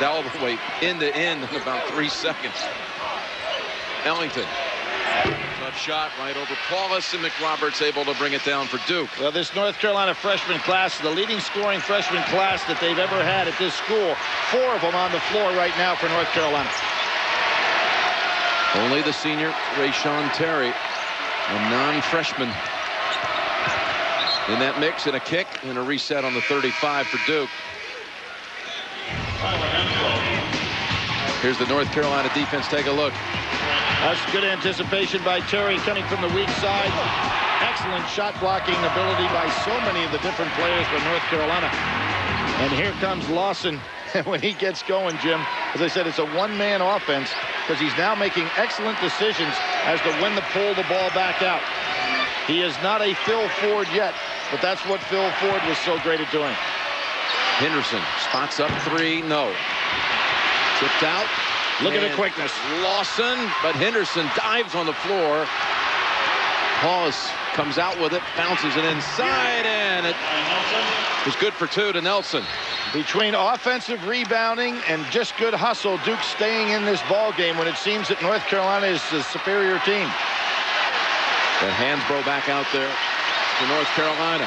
A: way end to end in about 3 seconds. Ellington. Tough shot right over Paulus, and McRoberts able to bring it down for Duke.
D: Well, this North Carolina freshman class is the leading scoring freshman class that they've ever had at this school. 4 of them on the floor right now for North Carolina.
A: Only the senior, Rayshawn Terry, a non-freshman in that mix, and a kick and a reset on the 35 for Duke. Here's the North Carolina defense. Take a look.
D: That's good anticipation by Terry coming from the weak side. Excellent shot blocking ability by so many of the different players for North Carolina. And here comes Lawson. When he gets going, Jim, as I said, it's a one-man offense because he's now making excellent decisions as to when to pull the ball back out. He is not a Phil Ford yet, but that's what Phil Ford was so great at doing.
A: Henderson spots up three. No. Tipped out.
D: Look at the quickness.
A: Lawson, but Henderson dives on the floor. Paulus comes out with it, bounces it inside, and it was good for two to Nelson.
D: Between offensive rebounding and just good hustle, Duke staying in this ball game when it seems that North Carolina is the superior team.
A: But Hansbrough back out there for North Carolina.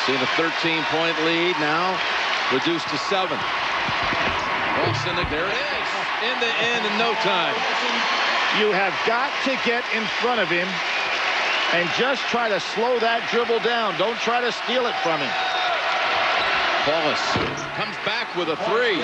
A: Seeing a 13-point lead now, reduced to 7. Lawson, there it is. In the end in no time.
D: You have got to get in front of him and just try to slow that dribble down. Don't try to steal it from him.
A: Paulus comes back with a 3.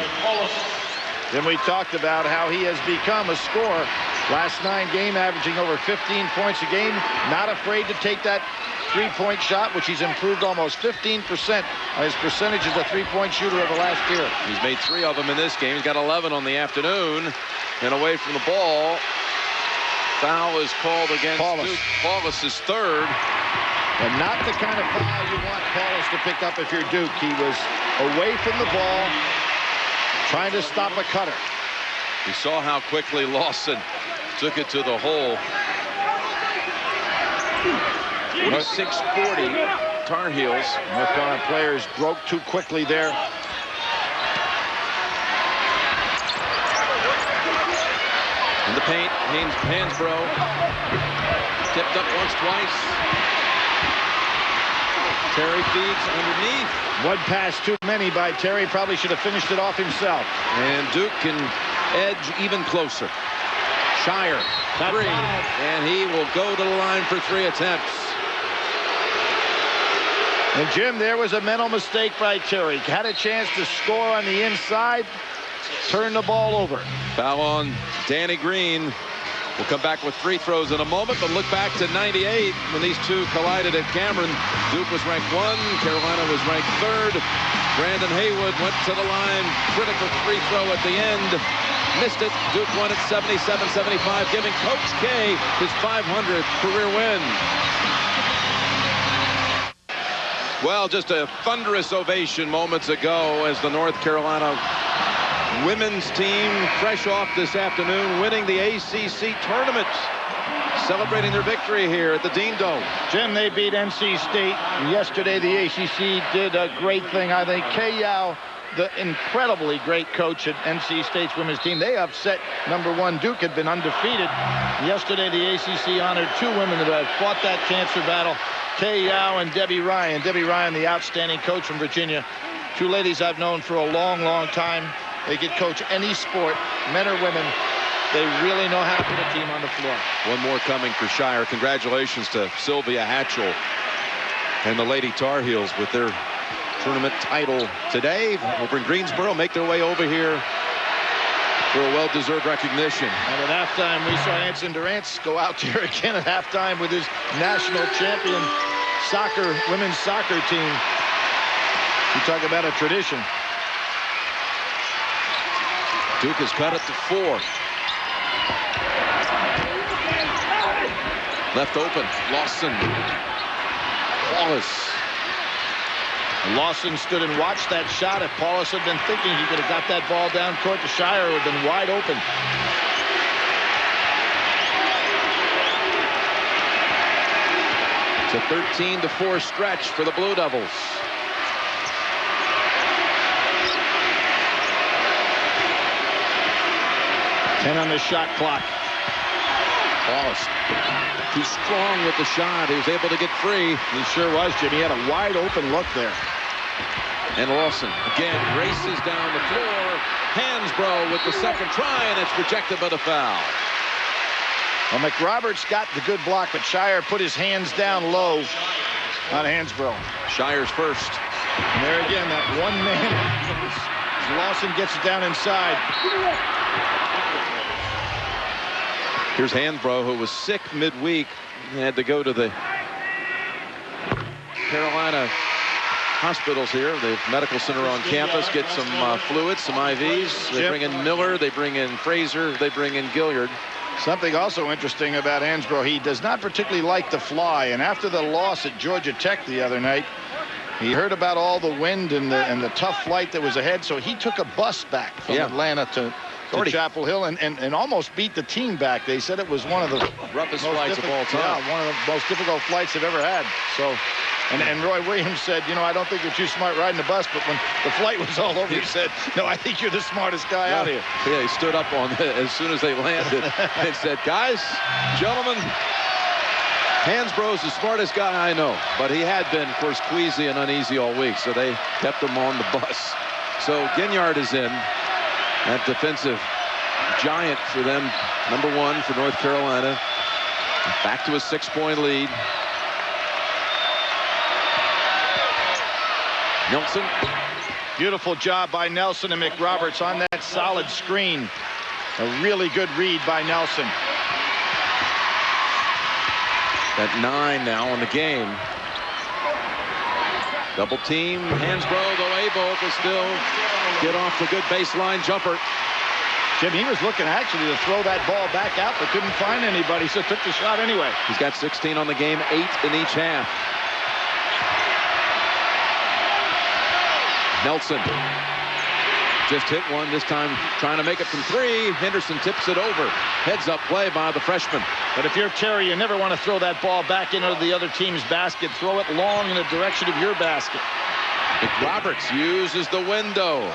D: Then we talked about how he has become a scorer. Last 9 games averaging over 15 points a game. Not afraid to take that three-point shot, which he's improved almost 15% on his percentage as a three-point shooter over last year.
A: He's made 3 of them in this game. He's got 11 on the afternoon. And away from the ball, foul is called against Duke. Paulus is 3rd.
D: And not the kind of foul you want Paulus to pick up if you're Duke. He was away from the ball, trying to stop a cutter.
A: We saw how quickly Lawson took it to the hole. 46-40 Tar Heels.
D: North Carolina players broke too quickly there.
A: In the paint, Hansbrough tipped up once, twice. Terry feeds underneath.
D: One pass too many by Terry. Probably should have finished it off himself.
A: And Duke can edge even closer. Shire, 3. And he will go to the line for 3 attempts.
D: And Jim, there was a mental mistake by Terry. Had a chance to score on the inside. Turned the ball over.
A: Foul on Danny Green. We'll come back with free throws in a moment, but look back to 98 when these two collided at Cameron. Duke was ranked 1, Carolina was ranked 3rd. Brandon Haywood went to the line, critical free throw at the end. Missed it. Duke won at 77-75, giving Coach K his 500th career win. Well, just a thunderous ovation moments ago as the North Carolina women's team, fresh off this afternoon, winning the ACC tournament, celebrating their victory here at the Dean Dome.
D: Jim, they beat NC State. Yesterday, the ACC did a great thing. I think Kay Yao, the incredibly great coach at NC State's women's team, they upset #1 Duke, had been undefeated. Yesterday, the ACC honored 2 women that have fought that cancer battle, Kay Yao and Debbie Ryan. Debbie Ryan, the outstanding coach from Virginia. 2 ladies I've known for a long, long time. They could coach any sport, men or women. They really know how to put a team on the floor.
A: One more coming for Shire. Congratulations to Sylvia Hatchell and the Lady Tar Heels with their tournament title today. Over in Greensboro, make their way over here for a well-deserved recognition.
D: And at halftime, we saw Anson Durant go out there again at halftime with his national champion women's soccer team. You talk about a tradition.
A: Duke has cut it to 4. Left open. Lawson. Paulus.
D: Lawson stood and watched that shot. If Paulus had been thinking he could have got that ball down court to Shire, it would have been wide open.
A: It's a 13-4 stretch for the Blue Devils.
D: Ten on the shot clock.
A: Paulus, too strong with the shot. He was able to get free.
D: He sure was, Jim. He had a wide open look there.
A: And Lawson again races down the floor. Hansbrough with the second try, and it's rejected by the foul.
D: Well, McRoberts got the good block, but Shire put his hands down low on Hansbrough.
A: Shire's first.
D: And there again, that one man. Lawson gets it down inside.
A: Here's Hansbrough, who was sick midweek. He had to go to the Carolina hospitals here, the medical center on campus, get some fluids, some IVs. They bring in Miller, they bring in Fraser, they bring in Gilliard.
D: Something also interesting about Hansbrough, he does not particularly like to fly. And after the loss at Georgia Tech the other night, he heard about all the wind and the tough flight that was ahead, so he took a bus back from Atlanta to Chapel Hill and almost beat the team back. They said it was one of the
A: roughest flights of all time.
D: Yeah, one of the most difficult flights they've ever had. So, and Roy Williams said, you know, I don't think you're too smart riding the bus, but when the flight was all over, he said, no, I think you're the smartest guy out here.
A: Yeah, he stood up on as soon as they landed and said, guys, gentlemen, Hansbrough's the smartest guy I know, but he had been, of course, queasy and uneasy all week, so they kept him on the bus. So Ginyard is in, that defensive giant for them, #1 for North Carolina. Back to a 6-point lead. Nelson.
D: Beautiful job by Nelson and McRoberts on that solid screen. A really good read by Nelson.
A: At 9 now in the game. Double team. Hansbrough, though able to still get off the good baseline jumper.
D: Jim, he was looking actually to throw that ball back out, but couldn't find anybody, so took the shot anyway.
A: He's got 16 on the game, 8 in each half. Nelson just hit one, this time trying to make it from 3. Henderson tips it over. Heads up play by the freshman.
D: But if you're Terry, you never want to throw that ball back into the other team's basket. Throw it long in the direction of your basket.
A: McRoberts uses the window.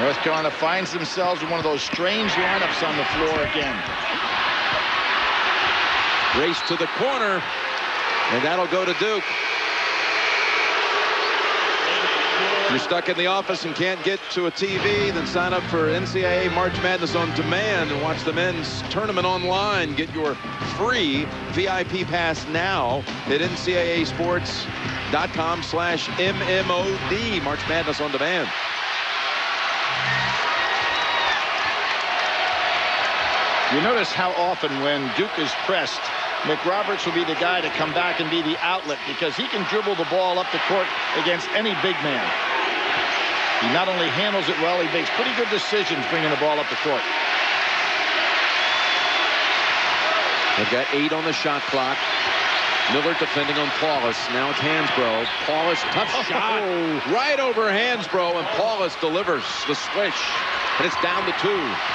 D: North Carolina finds themselves in one of those strange lineups on the floor again.
A: Race to the corner, and that'll go to Duke. If you're stuck in the office and can't get to a TV, then sign up for NCAA March Madness on demand and watch the men's tournament online. Get your free VIP pass now at ncaasports.com/MMOD. March Madness on demand.
D: You notice how often when Duke is pressed, McRoberts will be the guy to come back and be the outlet because he can dribble the ball up the court against any big man. He not only handles it well, he makes pretty good decisions bringing the ball up the court.
A: They've got 8 on the shot clock. Miller defending on Paulus. Now it's Hansbrough. Paulus, tough shot. Right over Hansbrough, and Paulus delivers the swish. And it's down to 2.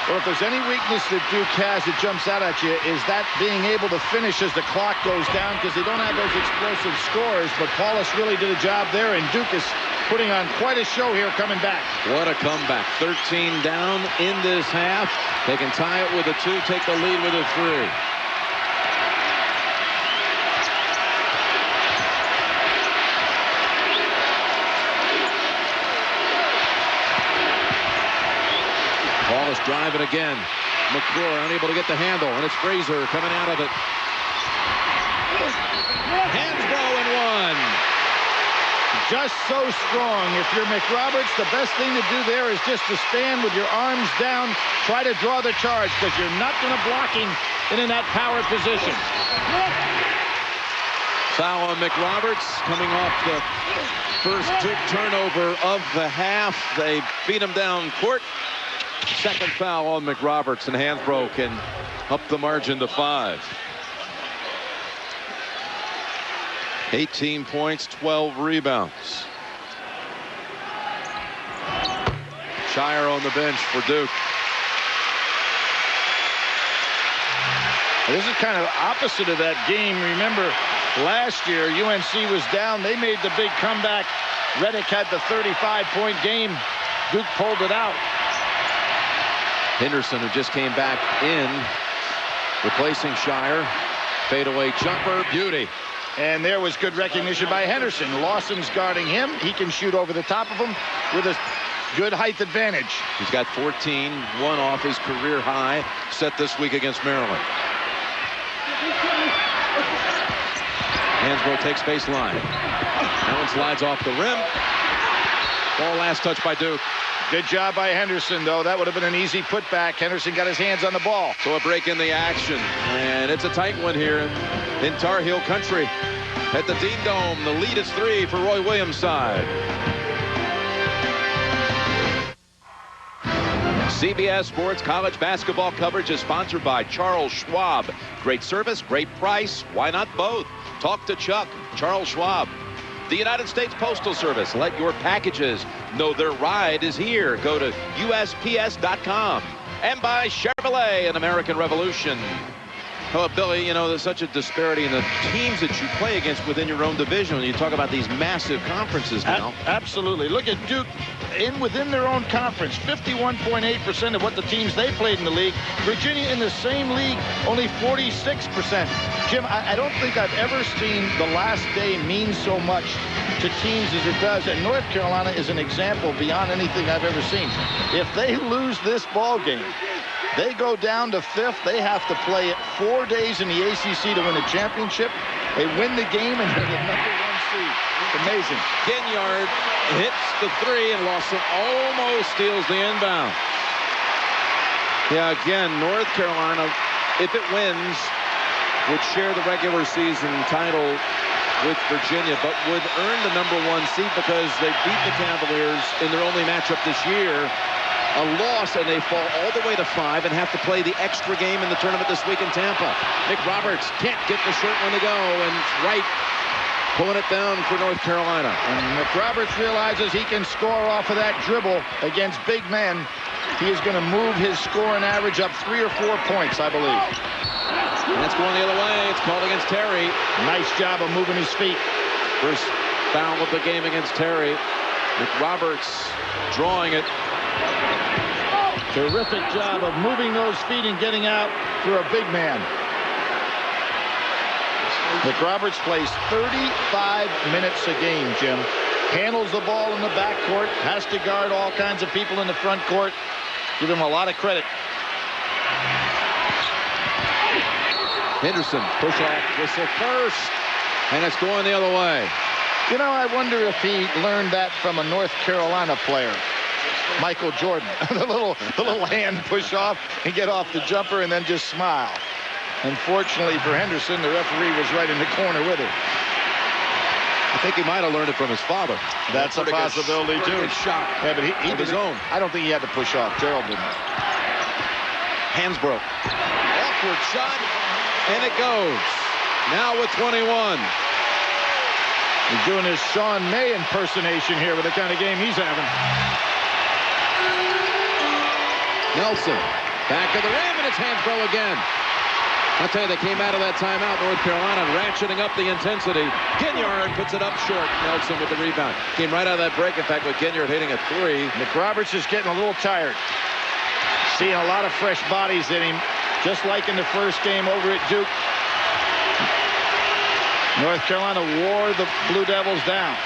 D: Well, if there's any weakness that Duke has that jumps out at you, is that being able to finish as the clock goes down, because they don't have those explosive scores. But Paulus really did a job there, and Duke is putting on quite a show here coming back.
A: What a comeback. 13 down in this half. They can tie it with a 2, take the lead with a 3. Paulus driving again. McClure unable to get the handle, and it's Fraser coming out of it. Hansbrough and 1.
D: Just so strong. If you're McRoberts, the best thing to do there is just to stand with your arms down, try to draw the charge, because you're not going to block him in that power position.
A: Foul on McRoberts coming off the first Duke turnover of the half. They beat him down court. Second foul on McRoberts, and Hansbrough can up the margin to 5. 18 points, 12 rebounds. Shire on the bench for Duke.
D: This is kind of opposite of that game. Remember, last year, UNC was down. They made the big comeback. Reddick had the 35-point game. Duke pulled it out.
A: Henderson, who just came back in, replacing Shire. Fadeaway jumper, beauty.
D: And there was good recognition by Henderson. Lawson's guarding him. He can shoot over the top of him with a Good height advantage.
A: He's got 14, one off his career high set this week against Maryland. Hansbrough takes baseline. That one slides off the rim. Ball last touch by Duke.
D: Good job by Henderson, though. That would have been an easy putback. Henderson got his hands on the ball.
A: So a break in the action. And it's a tight one here in Tar Heel country. At the Dean Dome, the lead is 3 for Roy Williams' side. CBS Sports College Basketball coverage is sponsored by Charles Schwab. Great service, great price. Why not both? Talk to Chuck. Charles Schwab. The United States Postal Service. Let your packages know their ride is here. Go to USPS.com. And by Chevrolet, an American Revolution. Oh, Billy, you know, there's such a disparity in the teams that you play against within your own division when you talk about these massive conferences now.
D: Absolutely. Look at Duke within their own conference, 51.8% of what the teams they played in the league. Virginia in the same league, only 46%. Jim, I don't think I've ever seen the last day mean so much to teams as it does. And North Carolina is an example beyond anything I've ever seen. If they lose this ball game, they go down to 5th. They have to play it 4 days in the ACC to win a championship. They win the game and they're the #1 seed. It's amazing.
A: Ginyard hits the 3 and Lawson almost steals the inbound. Yeah, again, North Carolina, if it wins, would share the regular season title with Virginia, but would earn the #1 seed because they beat the Cavaliers in their only matchup this year. A loss, and they fall all the way to 5 and have to play the extra game in the tournament this week in Tampa. Nick Roberts can't get the short one to go, and Wright pulling it down for North Carolina.
D: And Nick Roberts realizes he can score off of that dribble against big men. He is going to move his scoring average up 3 or 4 points, I believe.
A: And that's going the other way. It's called against Terry.
D: Nice job of moving his feet.
A: First foul of the game against Terry. Nick Roberts drawing it.
D: Terrific job of moving those feet and getting out for a big man. Nick Roberts plays 35 minutes a game, Jim. Handles the ball in the backcourt, has to guard all kinds of people in the front court. Give him a lot of credit.
A: Henderson, push off, whistle first, and it's going the other way.
D: You know, I wonder if he learned that from a North Carolina player. Michael Jordan. the little hand push off and get off the jumper and then just smile. Unfortunately for Henderson, the referee was right in the corner with him.
A: I think he might have learned it from his father.
D: That's a possibility too.
A: Shot.
D: Yeah, but he
A: of his own.
D: I don't think he had to push off. Gerald didn't.
A: Hansbrough. Awkward shot, and it goes. Now with 21.
D: He's doing his Sean May impersonation here with the kind of game he's having.
A: Nelson, back of the rim, and it's Hansbrough again. I'll tell you, they came out of that timeout, North Carolina, ratcheting up the intensity. Ginyard puts it up short. Nelson with the rebound. Came right out of that break, in fact, with Ginyard hitting a 3.
D: Nick Roberts is getting a little tired. Seeing a lot of fresh bodies in him, just like in the first game over at Duke. North Carolina wore the Blue Devils down.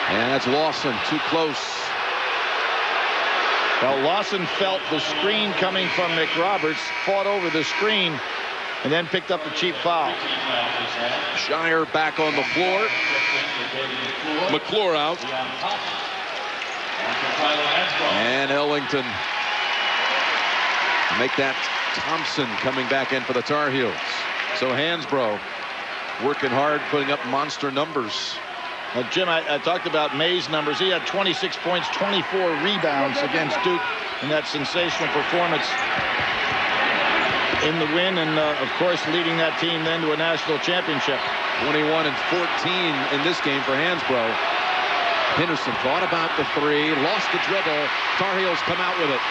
A: And that's Lawson, too close.
D: Well, Lawson felt the screen coming from Nick Roberts, fought over the screen, and then picked up the cheap foul.
A: Shire back on the floor. McClure out. And Ellington. Make that Thompson coming back in for the Tar Heels. So Hansbrough working hard, putting up monster numbers.
D: Now, Jim, I talked about May's numbers. He had 26 points, 24 rebounds against Duke in that sensational performance in the win, and, of course, leading that team then to a national championship.
A: 21 and 14 in this game for Hansbrough. Henderson thought about the 3, lost the dribble. Tar Heels come out with it.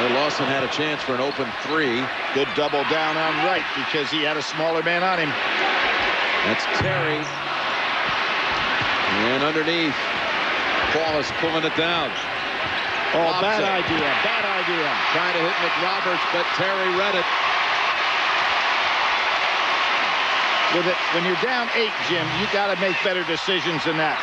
A: Lawson had a chance for an open 3.
D: Good double down on Wright because he had a smaller man on him.
A: That's Terry. And underneath, Wallace pulling it down.
D: Oh, bad idea. Bad idea.
A: Trying to hit Nick Roberts, but Terry read it.
D: when you're down 8, Jim, you got to make better decisions than that.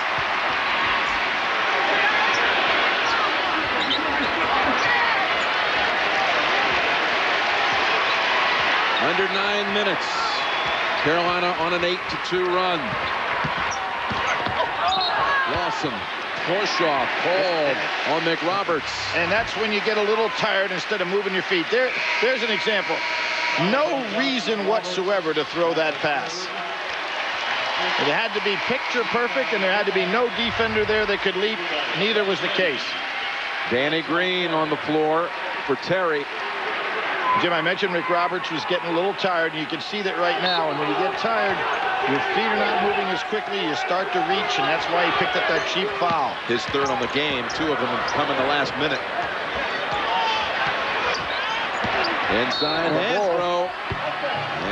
A: Under 9 minutes. Carolina on an 8-2 run. Lawson, Horshaw, called on McRoberts.
D: And that's when you get a little tired instead of moving your feet. There's an example. No reason whatsoever to throw that pass. It had to be picture perfect, and there had to be no defender there that could leap. Neither was the case.
A: Danny Green on the floor for Terry.
D: Jim, I mentioned McRoberts was getting a little tired, and you can see that right now. And when you get tired, your feet are not moving as quickly. You start to reach, and that's why he picked up that cheap foul.
A: His third on the game. 2 of them have come in the last minute. Inside Hansbrough.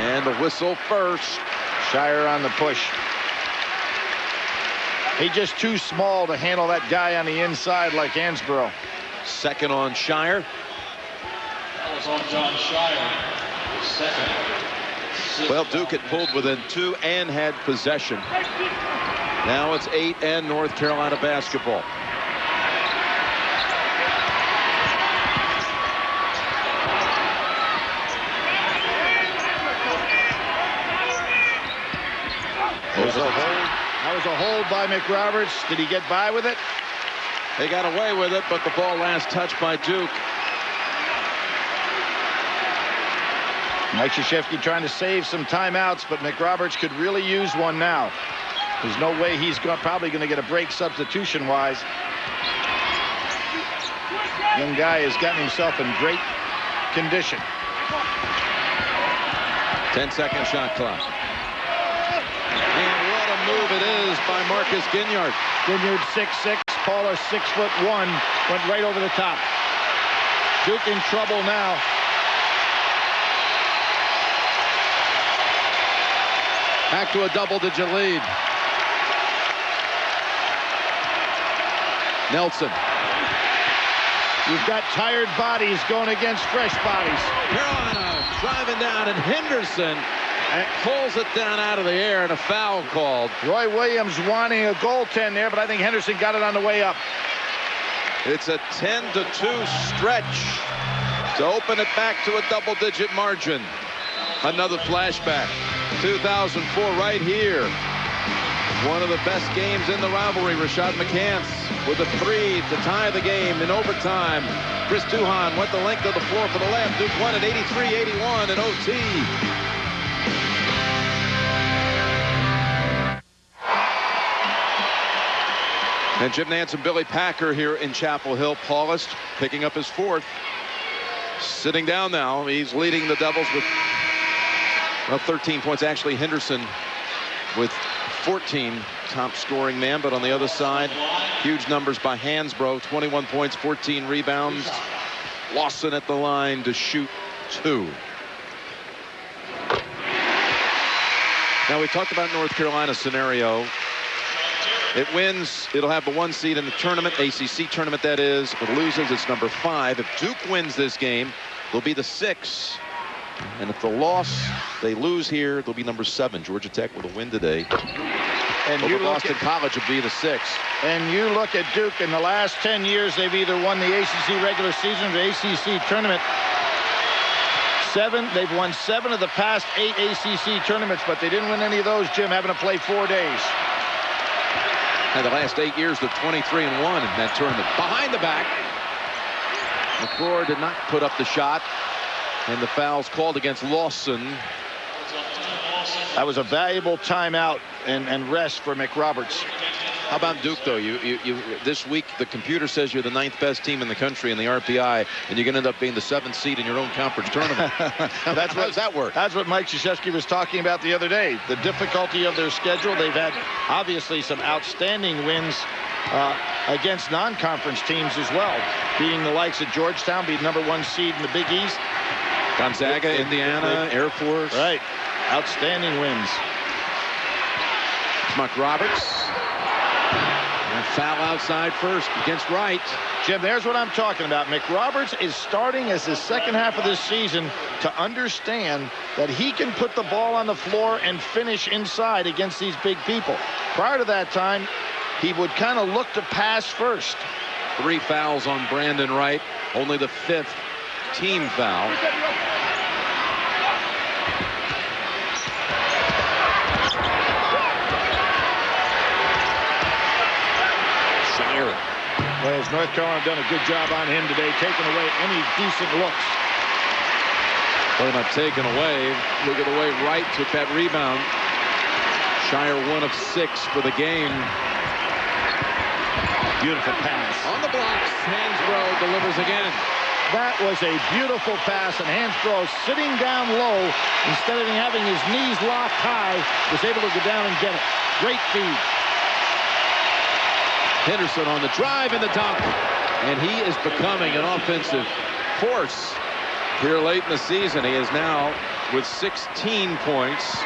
A: And the whistle first.
D: Shire on the push. He's just too small to handle that guy on the inside like Hansbrough.
A: Second on Shire.
C: That was on John Shire. Second.
A: Well, Duke had pulled within 2 and had possession. Now it's 8 and North Carolina basketball.
D: That was a hold by McRoberts. Did he get by with it?
A: They got away with it, but the ball last touched by Duke.
D: Mike Krzyzewski trying to save some timeouts, but McRoberts could really use one now. There's no way he's probably going to get a break substitution-wise. Young guy has gotten himself in great condition.
A: 10-second shot clock. And what a move it is by Marcus Ginyard.
D: Ginyard 6'6", Paula 6'1", went right over the top. Duke in trouble now.
A: Back to a double-digit lead. Nelson.
D: You've got tired bodies going against fresh bodies.
A: Carolina driving down, and Henderson pulls it down out of the air, and a foul called.
D: Roy Williams wanting a goaltend there, but I think Henderson got it on the way up.
A: It's a 10-2 stretch to open it back to a double-digit margin. Another flashback. 2004 right here. One of the best games in the rivalry. Rashad McCants with a 3 to tie the game in overtime. Chris Duhon went the length of the floor for the layup. Duke won at 83-81 in OT. And Jim Nantz and Billy Packer here in Chapel Hill. Paulist picking up his 4th. Sitting down now. He's leading the Devils with 13 points. Actually, Henderson with 14, top scoring man. But on the other side, huge numbers by Hansbrough. 21 points, 14 rebounds. Lawson at the line to shoot 2. Now, we talked about North Carolina's scenario. It wins, it'll have the 1 seed in the tournament, ACC tournament that is. If it loses, it's number 5. If Duke wins this game, they'll be the 6. And if they lose here, they'll be number 7. Georgia Tech with a win today.
D: And
A: Over Boston College will be the 6.
D: And you look at Duke in the last 10 years, they've either won the ACC regular season or the ACC tournament. They've won 7 of the past 8 ACC tournaments, but they didn't win any of those, Jim, having to play 4 days.
A: And the last 8 years, they're 23-1 in that tournament. Behind the back, McClure did not put up the shot. And the foul's called against Lawson.
D: That was a valuable timeout and rest for McRoberts.
A: How about Duke, though? This week, the computer says you're the 9th best team in the country in the RPI, and you're going to end up being the 7th seed in your own conference tournament. How does that work?
D: That's what Mike Krzyzewski was talking about the other day. The difficulty of their schedule. They've had, obviously, some outstanding wins against non-conference teams as well, beating the likes of Georgetown, being number 1 seed in the Big East.
A: Gonzaga, Indiana, Air Force.
D: Right. Outstanding wins.
A: McRoberts. And foul outside first against Wright.
D: Jim, there's what I'm talking about. McRoberts is starting as the second half of this season to understand that he can put the ball on the floor and finish inside against these big people. Prior to that time, he would kind of look to pass first.
A: 3 fouls on Brandon Wright, only the 5th team foul. Shire.
D: Well, has North Carolina done a good job on him today, taking away any decent looks.
A: Well, not taken away. Look at the way Wright took that rebound. Shire 1 of 6 for the game.
D: Beautiful pass.
A: On the blocks, Hansbrough delivers again.
D: That was a beautiful pass, and Hansbrough sitting down low instead of having his knees locked high, was able to go down and get it. Great feed.
A: Henderson on the drive and the dunk, and he is becoming an offensive force here late in the season. He is now with 16 points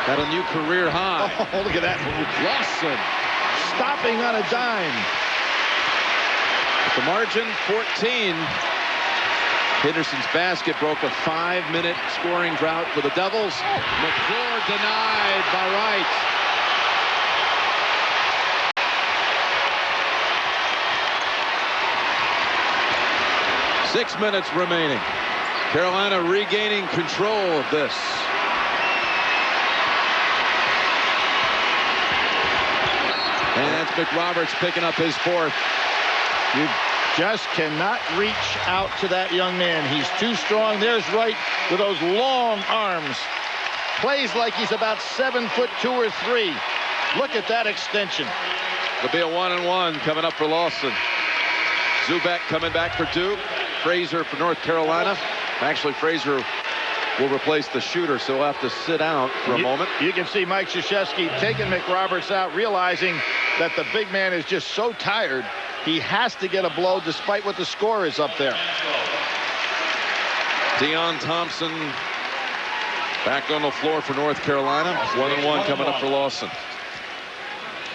A: at a new career high.
D: Oh, look at that.
A: Lawson
D: stopping on a dime.
A: At the margin, 14. Henderson's basket broke a 5-minute scoring drought for the Devils. McClure denied by Wright. Six minutes remaining. Carolina regaining control of this. And that's McRoberts picking up his 4th.
D: You just cannot reach out to that young man. He's too strong. There's Wright with those long arms. Plays like he's about 7'2" or 3. Look at that extension.
A: It'll be a 1-and-1 coming up for Lawson. Zubak coming back for Duke. Fraser for North Carolina. Actually, Fraser will replace the shooter, so he'll have to sit out for a moment.
D: You can see Mike Krzyzewski taking McRoberts out, realizing that the big man is just so tired, he has to get a blow despite what the score is up there.
A: Deion Thompson back on the floor for North Carolina. 1-and-1 coming up for Lawson.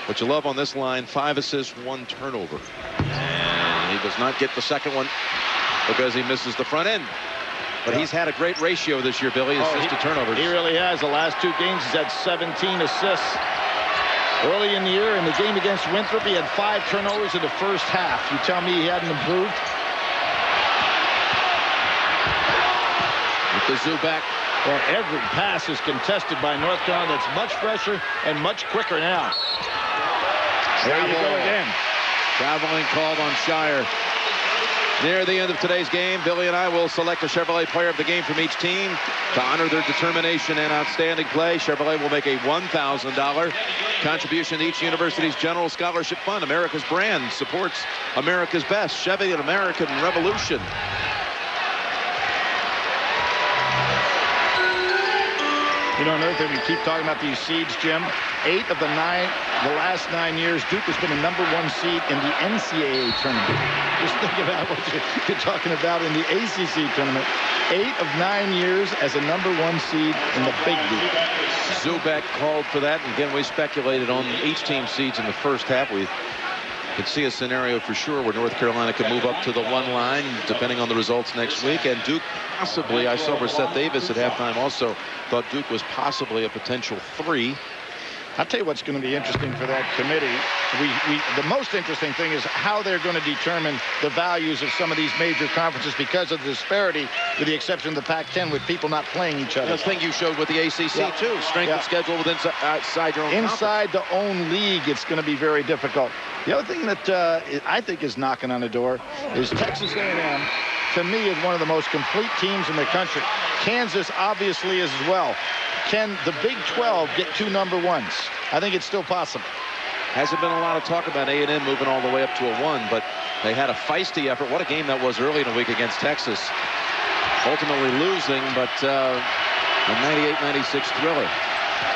A: What you love on this line, 5 assists, 1 turnover. And he does not get the second one because he misses the front end. But he's had a great ratio this year, Billy, assists to turnovers.
D: He really has. The last 2 games, he's had 17 assists. Early in the year, in the game against Winthrop, he had 5 turnovers in the first half. You tell me he hadn't improved?
A: With the Zubak.
D: Well, every pass is contested by North Carolina. That's much fresher and much quicker now. There you go again.
A: Traveling called on Shire. Near the end of today's game, Billy and I will select a Chevrolet player of the game from each team to honor their determination and outstanding play. Chevrolet will make a $1,000 contribution to each university's general scholarship fund. America's brand supports America's best. Chevy, an American revolution.
D: You know, another thing, we keep talking about these seeds, Jim. 8 of the last 9 years, Duke has been a #1 seed in the NCAA tournament. Just think about what you're talking about in the ACC tournament. 8 of 9 years as a #1 seed in the Big League.
A: Zubak called for that, and again, we speculated on each team's seeds in the first half. We could see a scenario for sure where North Carolina could move up to the 1 line, depending on the results next week. And Duke possibly, I saw Brissett Davis at halftime also thought Duke was possibly a potential 3.
D: I'll tell you what's going to be interesting for that committee. The most interesting thing is how they're going to determine the values of some of these major conferences because of the disparity, with the exception of the Pac-10, with people not playing each other.
A: That's the thing you showed with the ACC, too. Strength of schedule within outside your own
D: inside the own league, it's going to be very difficult. The other thing that I think is knocking on the door is Texas A&M, to me, is one of the most complete teams in the country. Kansas obviously is as well. Can the Big 12 get 2 #1s? I think it's still possible.
A: Hasn't been a lot of talk about A&M moving all the way up to a 1, but they had a feisty effort. What a game that was early in the week against Texas. Ultimately losing, but a 98-96 thriller.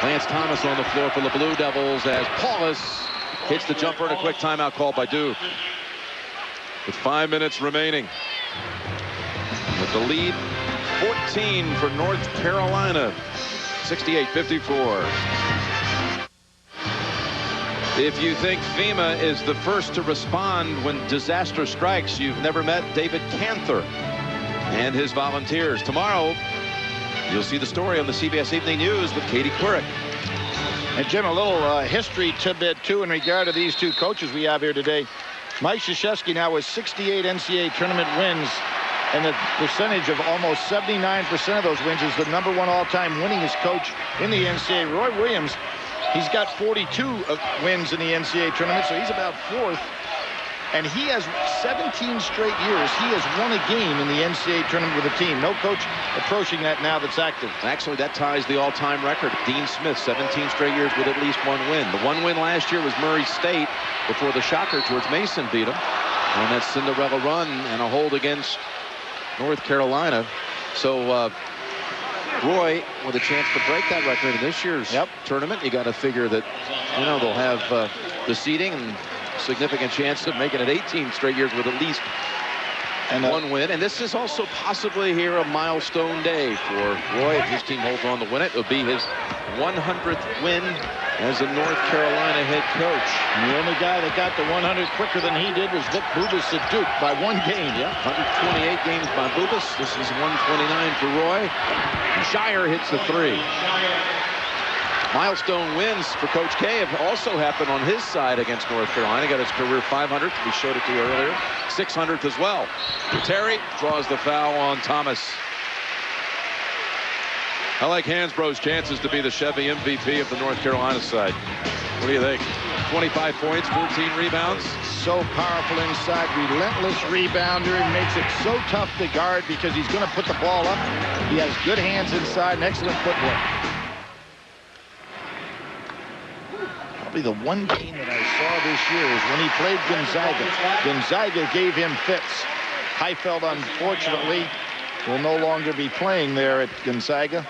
A: Lance Thomas on the floor for the Blue Devils as Paulus hits the jumper and a quick timeout called by Duke. With 5 minutes remaining. With the lead, 14 for North Carolina. 68-54. If you think FEMA is the first to respond when disaster strikes, you've never met David Canther and his volunteers. Tomorrow, you'll see the story on the CBS Evening News with Katie Couric.
D: And Jim, a little history tidbit too in regard to these two coaches we have here today. Mike Krzyzewski now with 68 NCAA tournament wins, and the percentage of almost 79% of those wins is the #1 all-time winningest coach in the NCAA. Roy Williams, he's got 42 wins in the NCAA tournament, so he's about 4th. And he has 17 straight years. He has won a game in the NCAA tournament with a team. No coach approaching that now that's active.
A: Actually, that ties the all-time record. Dean Smith, 17 straight years with at least 1 win. The 1 win last year was Murray State before the shocker George Mason beat him on that Cinderella run and a hold against North Carolina. So Roy with a chance to break that record in this year's tournament. You got to figure that, they'll have the seeding and significant chance of making it 18 straight years with at least 1 win. And this is also possibly here a milestone day for Roy. If his team holds on to win it, it'll be his 100th win as a North Carolina head coach.
D: And the only guy that got to 100 quicker than he did was Vic Bubas at Duke by 1 game.
A: 128 games by Bubas. This is 129 for Roy. Shire hits the 3. Milestone wins for Coach K have also happened on his side against North Carolina. Got his career 500th. We showed it to you earlier. 600th as well. Terry draws the foul on Thomas. I like Hansbrough's chances to be the Chevy MVP of the North Carolina side. What do you think? 25 points, 14 rebounds.
D: So powerful inside, relentless rebounder. He makes it so tough to guard because he's going to put the ball up. He has good hands inside and excellent footwork. Probably the one game that I saw this year is when he played Gonzaga. Gonzaga gave him fits. Heifeld, unfortunately, will no longer be playing there at Gonzaga.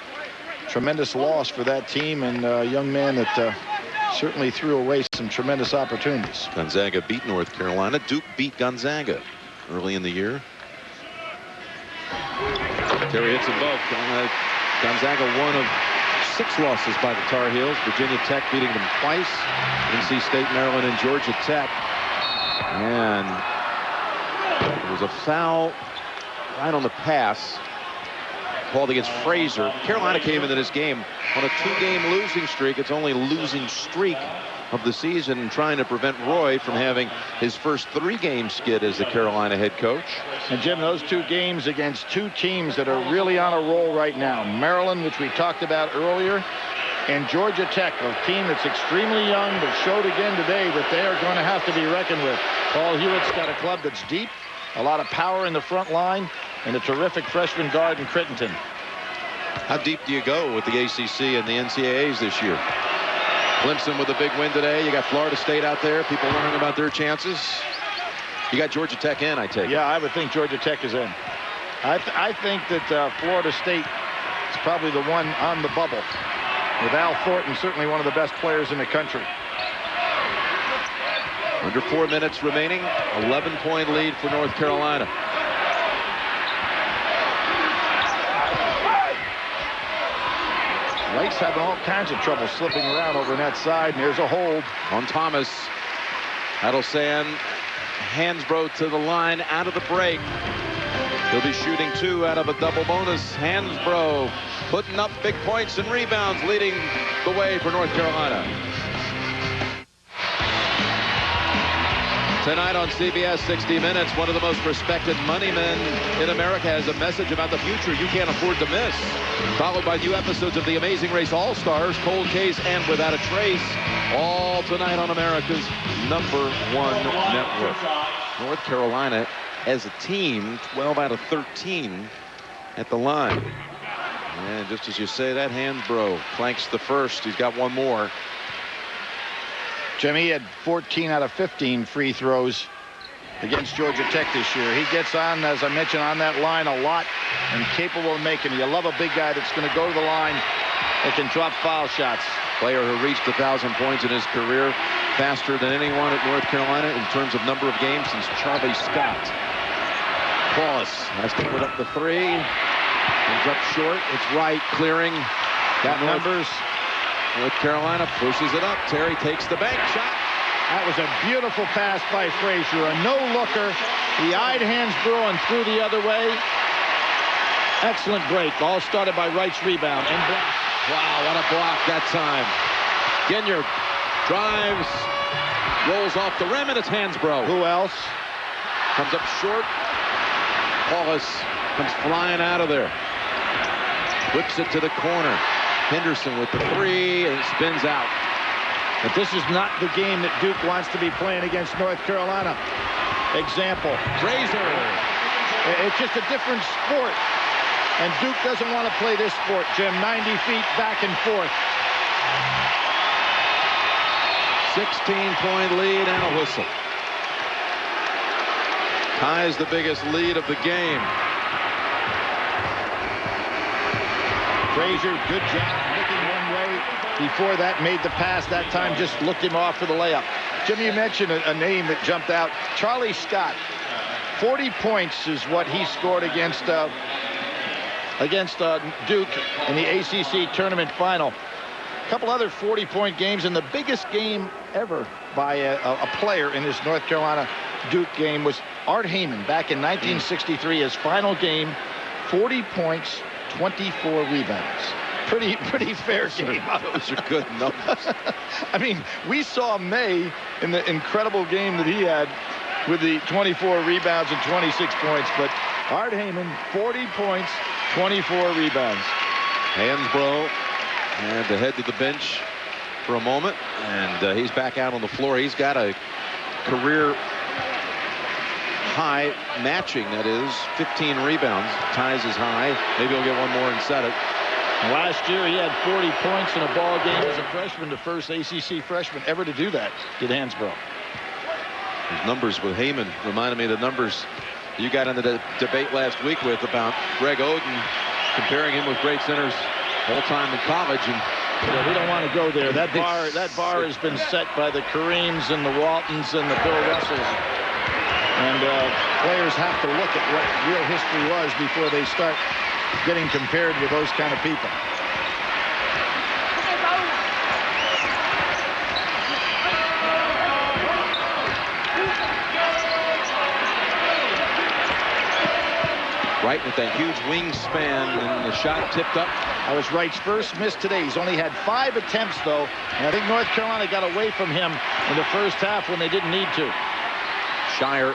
D: Tremendous loss for that team, and a young man that certainly threw away some tremendous opportunities.
A: Gonzaga beat North Carolina. Duke beat Gonzaga early in the year. Terry hits them both. Gonzaga one of 6 losses by the Tar Heels. Virginia Tech beating them twice. NC State, Maryland, and Georgia Tech. And there was a foul right on the pass called against Frazier. Carolina came into this game on a 2-game losing streak. It's only losing streak of the season, trying to prevent Roy from having his first 3-game skid as the Carolina head coach.
D: And Jim, those 2 games against 2 teams that are really on a roll right now. Maryland, which we talked about earlier, and Georgia Tech, a team that's extremely young but showed again today that they are going to have to be reckoned with. Paul Hewitt's got a club that's deep, a lot of power in the front line, and a terrific freshman guard in Crittenton.
A: How deep do you go with the ACC and the NCAAs this year? Clemson with a big win today. You got Florida State out there. People learning about their chances. You got Georgia Tech in, I take it.
D: Yeah, I would think Georgia Tech is in. I think that Florida State is probably the one on the bubble. With Al Thornton, certainly one of the best players in the country.
A: Under 4 minutes remaining. 11-point lead for North Carolina.
D: White's having all kinds of trouble slipping around over on that side, and there's a hold
A: on Thomas. Adelsan, Hansbrough to the line out of the break. He'll be shooting 2 out of a double bonus. Hansbrough putting up big points and rebounds, leading the way for North Carolina. Tonight on CBS 60 Minutes, one of the most respected money men in America has a message about the future you can't afford to miss. Followed by new episodes of The Amazing Race All-Stars, Cold Case, and Without a Trace. All tonight on America's #1 network. North Carolina as a team, 12 out of 13 at the line. And just as you say that, Hansbrough flanks the first. He's got one more.
D: Jimmy had 14 out of 15 free throws against Georgia Tech this year. He gets on, as I mentioned, on that line a lot and capable of making it. You love a big guy that's going to go to the line that can drop foul shots.
A: Player who reached 1,000 points in his career faster than anyone at North Carolina in terms of number of games since Charlie Scott. Paulus has to put up the 3. Comes up short. It's right, clearing. Got numbers. North Carolina pushes it up. Terry takes the bank shot.
D: That was a beautiful pass by Frazier. A no-looker. He eyed Hansbrough and threw the other way. Excellent break. Ball started by Wright's rebound. And
A: wow, what a block that time. Ginyard drives, rolls off the rim, and it's Hansbrough.
D: Who else?
A: Comes up short. Paulus comes flying out of there. Whips it to the corner. Henderson with the three, and it spins out.
D: But this is not the game that Duke wants to be playing against North Carolina. Example.
A: Frazier.
D: It's just a different sport. And Duke doesn't want to play this sport, Jim. 90 feet back and forth.
A: 16-point lead and a whistle. Ties the biggest lead of the game.
D: Frazier, good job looking one way. Before that, made the pass. That time just looked him off for the layup. Jim, you mentioned a name that jumped out. Charlie Scott. 40 points is what he scored against Duke in the ACC tournament final. A couple other 40-point games, and the biggest game ever by a player in his North Carolina Duke game was Art Heyman back in 1963. His final game, 40 points, 24 rebounds. Pretty fair game.
A: Those are good numbers.
D: I mean, we saw May in the incredible game that he had with the 24 rebounds and 26 points, but Art Heyman, 40 points, 24 rebounds.
A: Hansbrough had to head to the bench for a moment, and he's back out on the floor. He's got a career high matching, that is 15 rebounds, ties his high. Maybe he'll get one more and set it.
D: Last year he had 40 points in a ball game as a freshman, the first ACC freshman ever to do that, did Hansbrough.
A: His numbers with Heyman reminded me of the numbers you got in the debate last week with about Greg Oden, comparing him with great centers all time in college. And
D: we don't want to go there. That bar has been set by the Kareems and the Waltons and the Bill Russells. And players have to look at what real history was before they start getting compared with those kind of people.
A: Wright with that huge wingspan, and the shot tipped up.
D: That was Wright's first miss today. He's only had 5 attempts, though. And I think North Carolina got away from him in the first half when they didn't need to.
A: Shire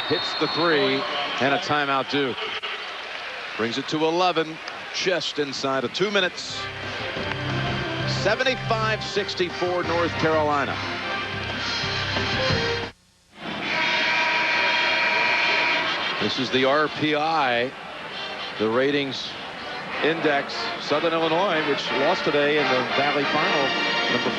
A: hits the three, and a timeout Duke. Brings it to 11, just inside of 2 minutes. 75-64 North Carolina. This is the RPI, the ratings index. Southern Illinois, which lost today in the Valley Final, number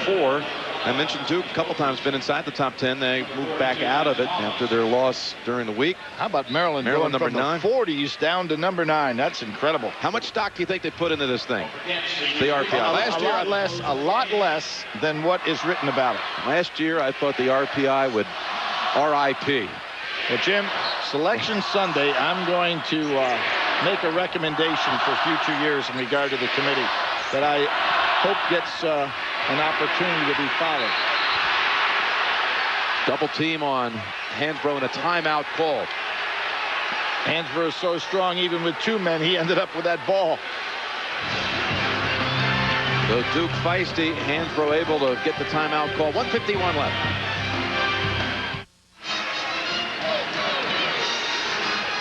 A: 4. I mentioned Duke a couple times, been inside the top 10. They moved back out of it after their loss during the week.
D: How about Maryland going
A: number
D: from
A: 9.
D: the 40s down to number 9? That's incredible.
A: How much stock do you think they put into this thing? The RPI.
D: Last year, a lot less than what is written about it.
A: Last year, I thought the RPI would RIP.
D: Well, Jim, Selection Sunday, I'm going to make a recommendation for future years in regard to the committee that I hope gets an opportunity to be followed.
A: Double team on Hansbrough and a timeout called.
D: Hansbrough is so strong, even with 2 men, he ended up with that ball.
A: So Duke feisty, Hansbrough able to get the timeout call. 1:51 left.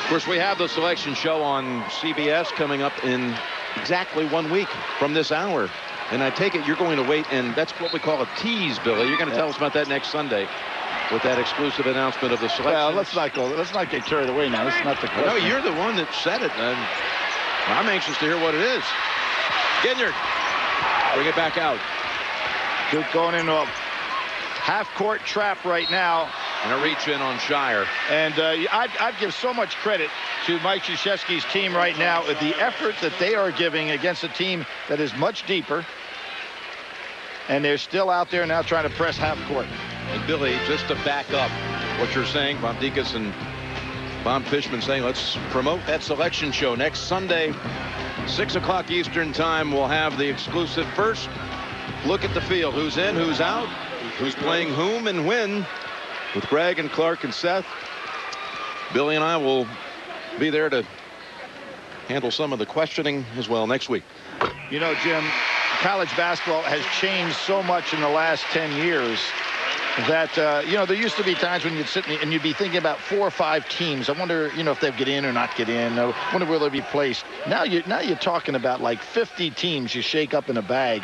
A: Of course, we have the selection show on CBS coming up in exactly 1 week from this hour. And I take it you're going to wait, and that's what we call a tease, Billy. You're going to tell us about that next Sunday with that exclusive announcement of the selection.
D: Well, let's not get carried away now. This is not the question.
A: No, you're the one that said it, and I'm anxious to hear what it is. Ginyard, bring it back out.
D: Duke going into a half-court trap right now.
A: And a reach in on Shire.
D: And I'd give so much credit to Mike Krzyzewski's team right now at the effort that they are giving against a team that is much deeper. And they're still out there now trying to press half court.
A: And Billy, just to back up what you're saying, Von Dekas and Bob Fishman saying, let's promote that selection show next Sunday, 6 o'clock Eastern time. We'll have the exclusive first look at the field. Who's in, who's out. who's playing whom and when with Greg and Clark and Seth. Billy and I will be there to handle some of the questioning as well next week.
D: You know, Jim, college basketball has changed so much in the last 10 years that, you know, there used to be times when you'd sit and you'd be thinking about 4 or 5 teams. I wonder, you know, if they'll get in or not get in. I wonder where they'll be placed. Now you're talking about like 50 teams you shake up in a bag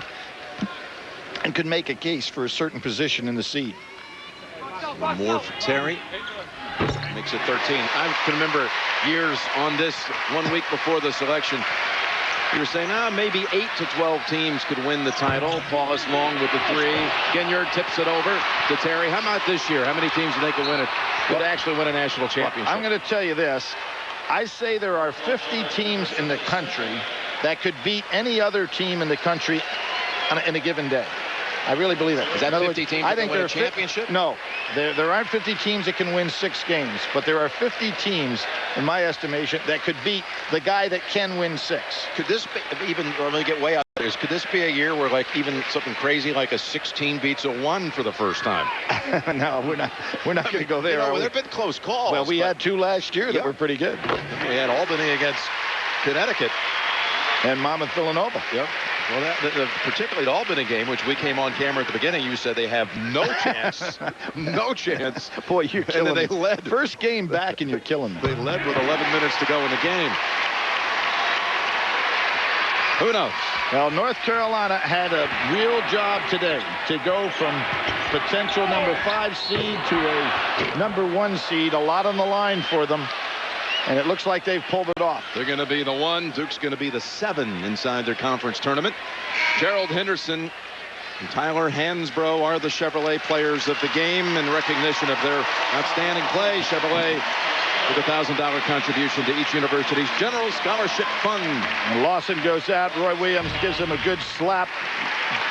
D: and could make a case for a certain position in the seed.
A: More for Terry. Makes it 13. I can remember years on this 1 week before the selection. You were saying, maybe 8 to 12 teams could win the title. Paulus Long with the 3. Ginyard tips it over to Terry. How about this year? How many teams do they could win it? Could actually win a national championship?
D: I'm going to tell you this. I say there are 50 teams in the country that could beat any other team in the country in a given day. I really believe it.
A: Is that 50 teams that can win a championship?
D: No. There aren't 50 teams that can win 6 games, but there are 50 teams, in my estimation, that could beat the guy that can win 6.
A: Could this be even, or let me get way out there, could this be a year where like even something crazy like a 16 beats a 1 for the first time?
D: No, we're not going to go there.
A: There have been close calls.
D: Well, we had 2 last year that were pretty good.
A: We had Albany against Connecticut.
D: And Monmouth Villanova.
A: Yep. Well, particularly the Albany game, which we came on camera at the beginning, you said they have no chance. No chance.
D: Boy, you're killing
A: and then they led.
D: First game back, and you're killing them.
A: They led with 11 minutes to go in the game. Who knows?
D: Well, North Carolina had a real job today to go from potential number 5 seed to a number 1 seed. A lot on the line for them. And it looks like they've pulled it off.
A: They're going to be the 1. Duke's going to be the 7 inside their conference tournament. Gerald Henderson and Tyler Hansbrough are the Chevrolet players of the game in recognition of their outstanding play. Chevrolet with a $1,000 contribution to each university's general scholarship fund.
D: And Lawson goes out. Roy Williams gives him a good slap.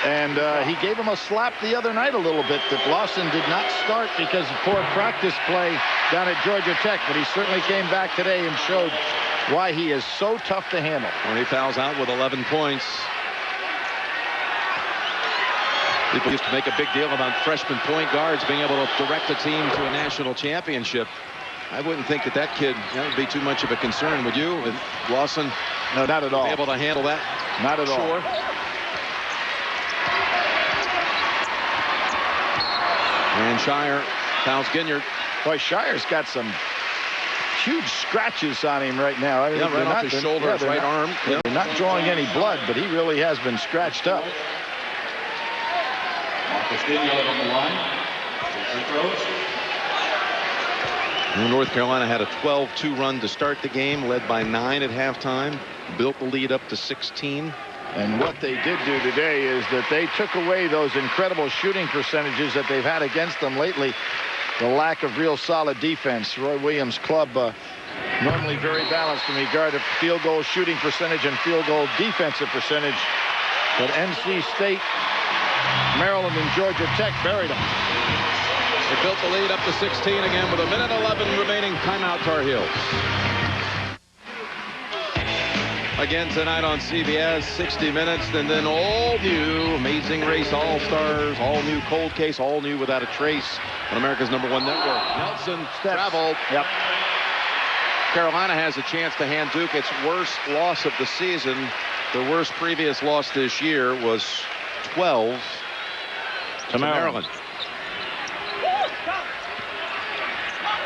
D: And he gave him a slap the other night a little bit that Lawson did not start because of poor practice play down at Georgia Tech. But he certainly came back today and showed why he is so tough to handle.
A: When he fouls out with 11 points. People used to make a big deal about freshman point guards being able to direct a team to a national championship. I wouldn't think that kid, that would be too much of a concern, would you? With Lawson?
D: No, not at all.
A: Be able to handle that?
D: Not at all.
A: Sure. And Shire fouls Ginyard.
D: Boy, Shire's got some huge scratches on him right now. I mean,
A: right off his shoulder, his right arm.
D: They're not drawing any blood, but he really has been scratched up.
C: on the line. Free throws.
A: North Carolina had a 12-2 run to start the game, led by 9 at halftime, built the lead up to 16.
D: And what they did do today is that they took away those incredible shooting percentages that they've had against them lately. The lack of real solid defense. Roy Williams' club normally very balanced in regard to field goal shooting percentage and field goal defensive percentage. But NC State, Maryland, and Georgia Tech buried them.
A: They built the lead up to 16 again with 1:11 remaining. Timeout, Tar Heels. Again tonight on CBS, 60 Minutes, and then all new Amazing Race All-Stars, all new Cold Case, all new Without a Trace on America's #1 network. Nelson traveled.
D: Yep.
A: Carolina has a chance to hand Duke its worst loss of the season. The worst previous loss this year was 12 to Maryland.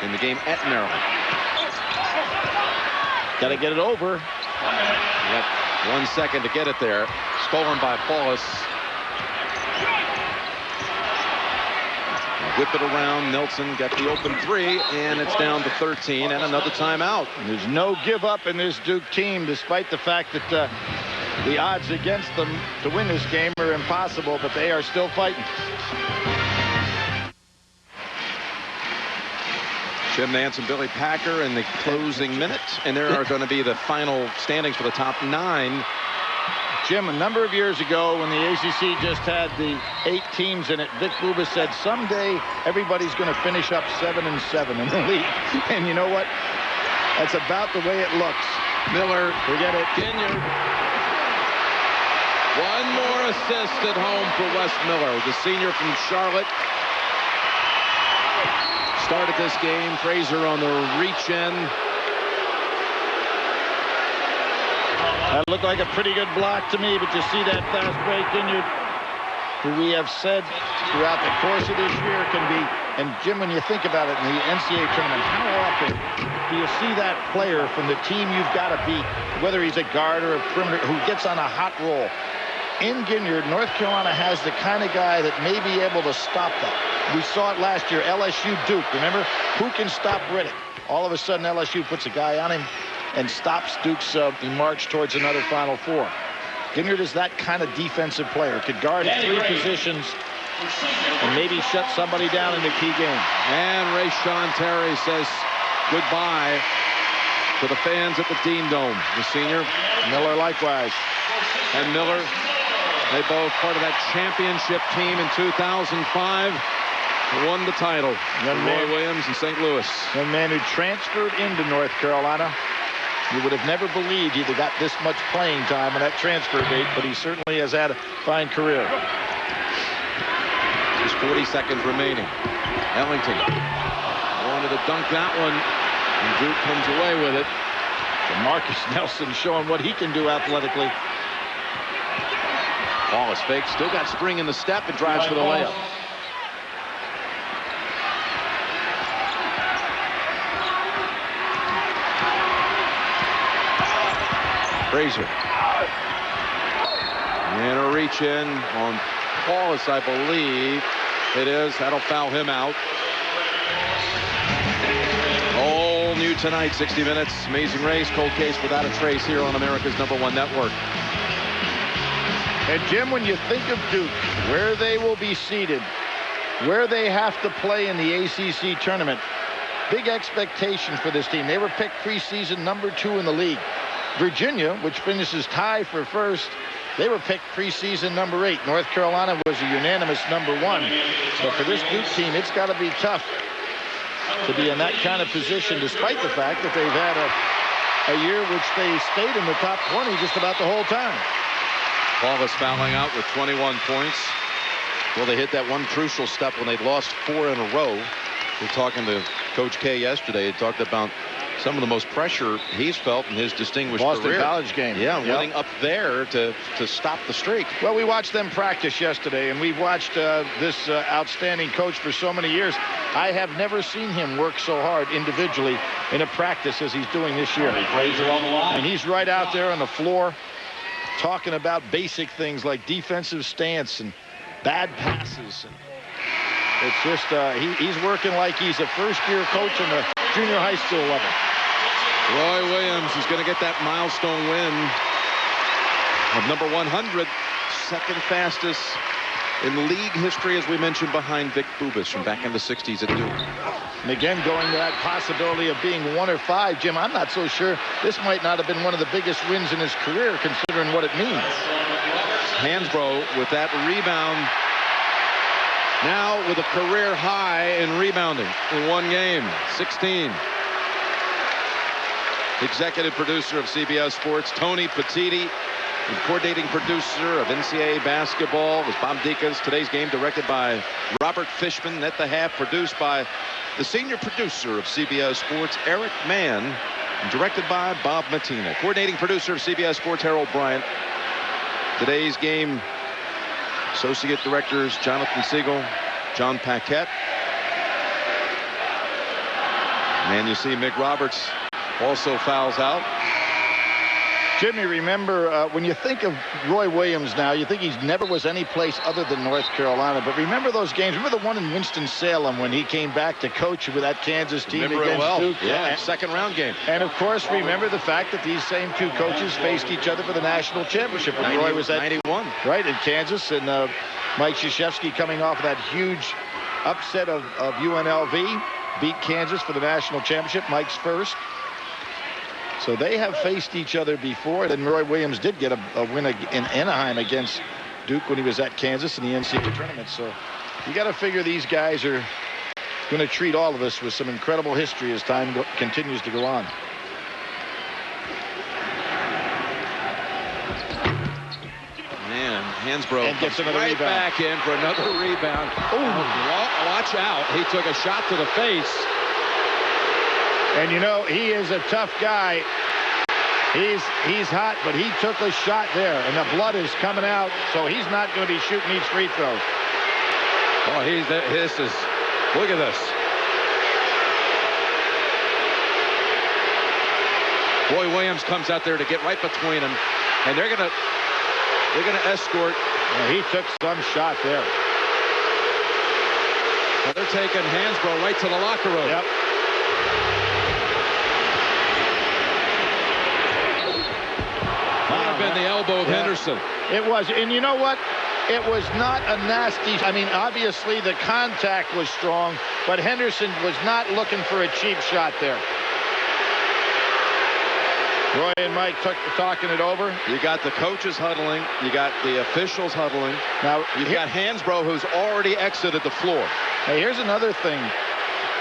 A: In the game at Maryland.
D: Got to get it over.
A: You got 1 second to get it there. Stolen by Paulus. Whip it around. Nelson got the open 3, and it's down to 13 and another timeout.
D: There's no give up in this Duke team, despite the fact that the odds against them to win this game are impossible, but they are still fighting.
A: Jim Nance and Billy Packer in the closing minute, and there are going to be the final standings for the top 9.
D: Jim, a number of years ago when the ACC just had the 8 teams in it, Vic Bubas said someday everybody's going to finish up 7-7 in the league. And you know what? That's about the way it looks.
A: Miller,
D: forget it.
A: Ginyard. One more assist at home for Wes Miller, the senior from Charlotte. Started this game. Frazier on the reach in.
D: That looked like a pretty good block to me, but you see that fast break, Ginyard, who we have said throughout the course of this year can be, and Jim, when you think about it in the NCAA tournament, how often do you see that player from the team you've got to beat, whether he's a guard or a perimeter, who gets on a hot roll? In Ginyard, North Carolina has the kind of guy that may be able to stop that. We saw it last year, LSU Duke, remember? Who can stop Riddick? All of a sudden, LSU puts a guy on him and stops Duke's march towards another Final Four. Ginyard is that kind of defensive player. Could guard 3 positions and maybe shut somebody down in the key game.
A: And Rayshon Terry says goodbye to the fans at the Dean Dome. The senior.
D: Miller likewise.
A: And Miller, they both part of that championship team in 2005. Won the title. Roy Williams in St. Louis.
D: Young man who transferred into North Carolina. You would have never believed he'd have got this much playing time on that transfer date, but he certainly has had a fine career.
A: Just 40 seconds remaining. Ellington wanted to dunk that one, and Duke comes away with it.
D: And Marcus Nelson showing what he can do athletically.
A: Wallace fakes, still got spring in the step, and drives for the layup. Frazier. And a reach in on Wallace, I believe it is. That'll foul him out. All new tonight, 60 Minutes. Amazing Race, Cold Case Without a Trace here on America's #1 network.
D: And Jim, when you think of Duke, where they will be seated, where they have to play in the ACC tournament, big expectation for this team. They were picked preseason #2 in the league. Virginia, which finishes tied for first, they were picked preseason #8. North Carolina was a unanimous #1. So for this Duke team, it's got to be tough to be in that kind of position, despite the fact that they've had a year which they stayed in the top 20 just about the whole time.
A: Wallace fouling out with 21 points. Well, they hit that one crucial step when they'd lost 4 in a row. We were talking to Coach K yesterday. He talked about some of the most pressure he's felt in his distinguished
D: Boston
A: career.
D: College game.
A: Yeah, winning up there to stop the streak.
D: Well, we watched them practice yesterday, and we've watched this outstanding coach for so many years. I have never seen him work so hard individually in a practice as he's doing this year. And he's right out there on the floor talking about basic things like defensive stance and bad passes. And it's just he's working like he's a first-year coach on the junior high school level.
A: Roy Williams is going to get that milestone win of number 100, second fastest in league history, as we mentioned, behind Vic Bubas from back in the 60s at Duke.
D: And again, going to that possibility of being 1 or 5, Jim, I'm not so sure. This might not have been one of the biggest wins in his career, considering what it means.
A: Hansbrough with that rebound. Now with a career high in rebounding in one game, 16. Executive producer of CBS Sports, Tony Petitti, and coordinating producer of NCAA basketball was Bob Deacons. Today's game directed by Robert Fishman. At the half, produced by the senior producer of CBS Sports, Eric Mann, and directed by Bob Matina. Coordinating producer of CBS Sports, Harold Bryant. Today's game, associate directors Jonathan Siegel, John Paquette. And you see Mick Roberts also fouls out.
D: Jimmy, remember, when you think of Roy Williams now, you think he never was any place other than North Carolina. But remember those games? Remember the one in Winston-Salem when he came back to coach with that Kansas team against Duke?
A: Yeah, second round game.
D: And, of course, remember the fact that these same two coaches faced each other for the national championship when Roy was at
A: 91.
D: Right, in Kansas. And Mike Krzyzewski coming off of that huge upset of UNLV, beat Kansas for the national championship. Mike's first. So they have faced each other before. Then Roy Williams did get a win in Anaheim against Duke when he was at Kansas in the NCAA tournament. So you got to figure these guys are going to treat all of us with some incredible history as time continues to go on.
A: Man, Hansbrough
D: and gets
A: comes
D: another
A: right
D: rebound.
A: back in for another rebound. Watch out. He took a shot to the face.
D: And you know, he is a tough guy. He's hot, but he took a shot there, and the blood is coming out, so he's not going to be shooting each free throw.
A: Oh, look at this. Roy Williams comes out there to get right between them, and they're gonna escort.
D: Yeah, he took some shot there.
A: Well, they're taking Hansbrough right to the locker room.
D: Yep.
A: Might have been the elbow of Henderson.
D: It was, and you know what? It was not a nasty. I mean, obviously the contact was strong, but Henderson was not looking for a cheap shot there. Roy and Mike talking it over.
A: You got the coaches huddling. You got the officials huddling.
D: Now
A: you've got Hansbrough, who's already exited the floor.
D: Hey, here's another thing.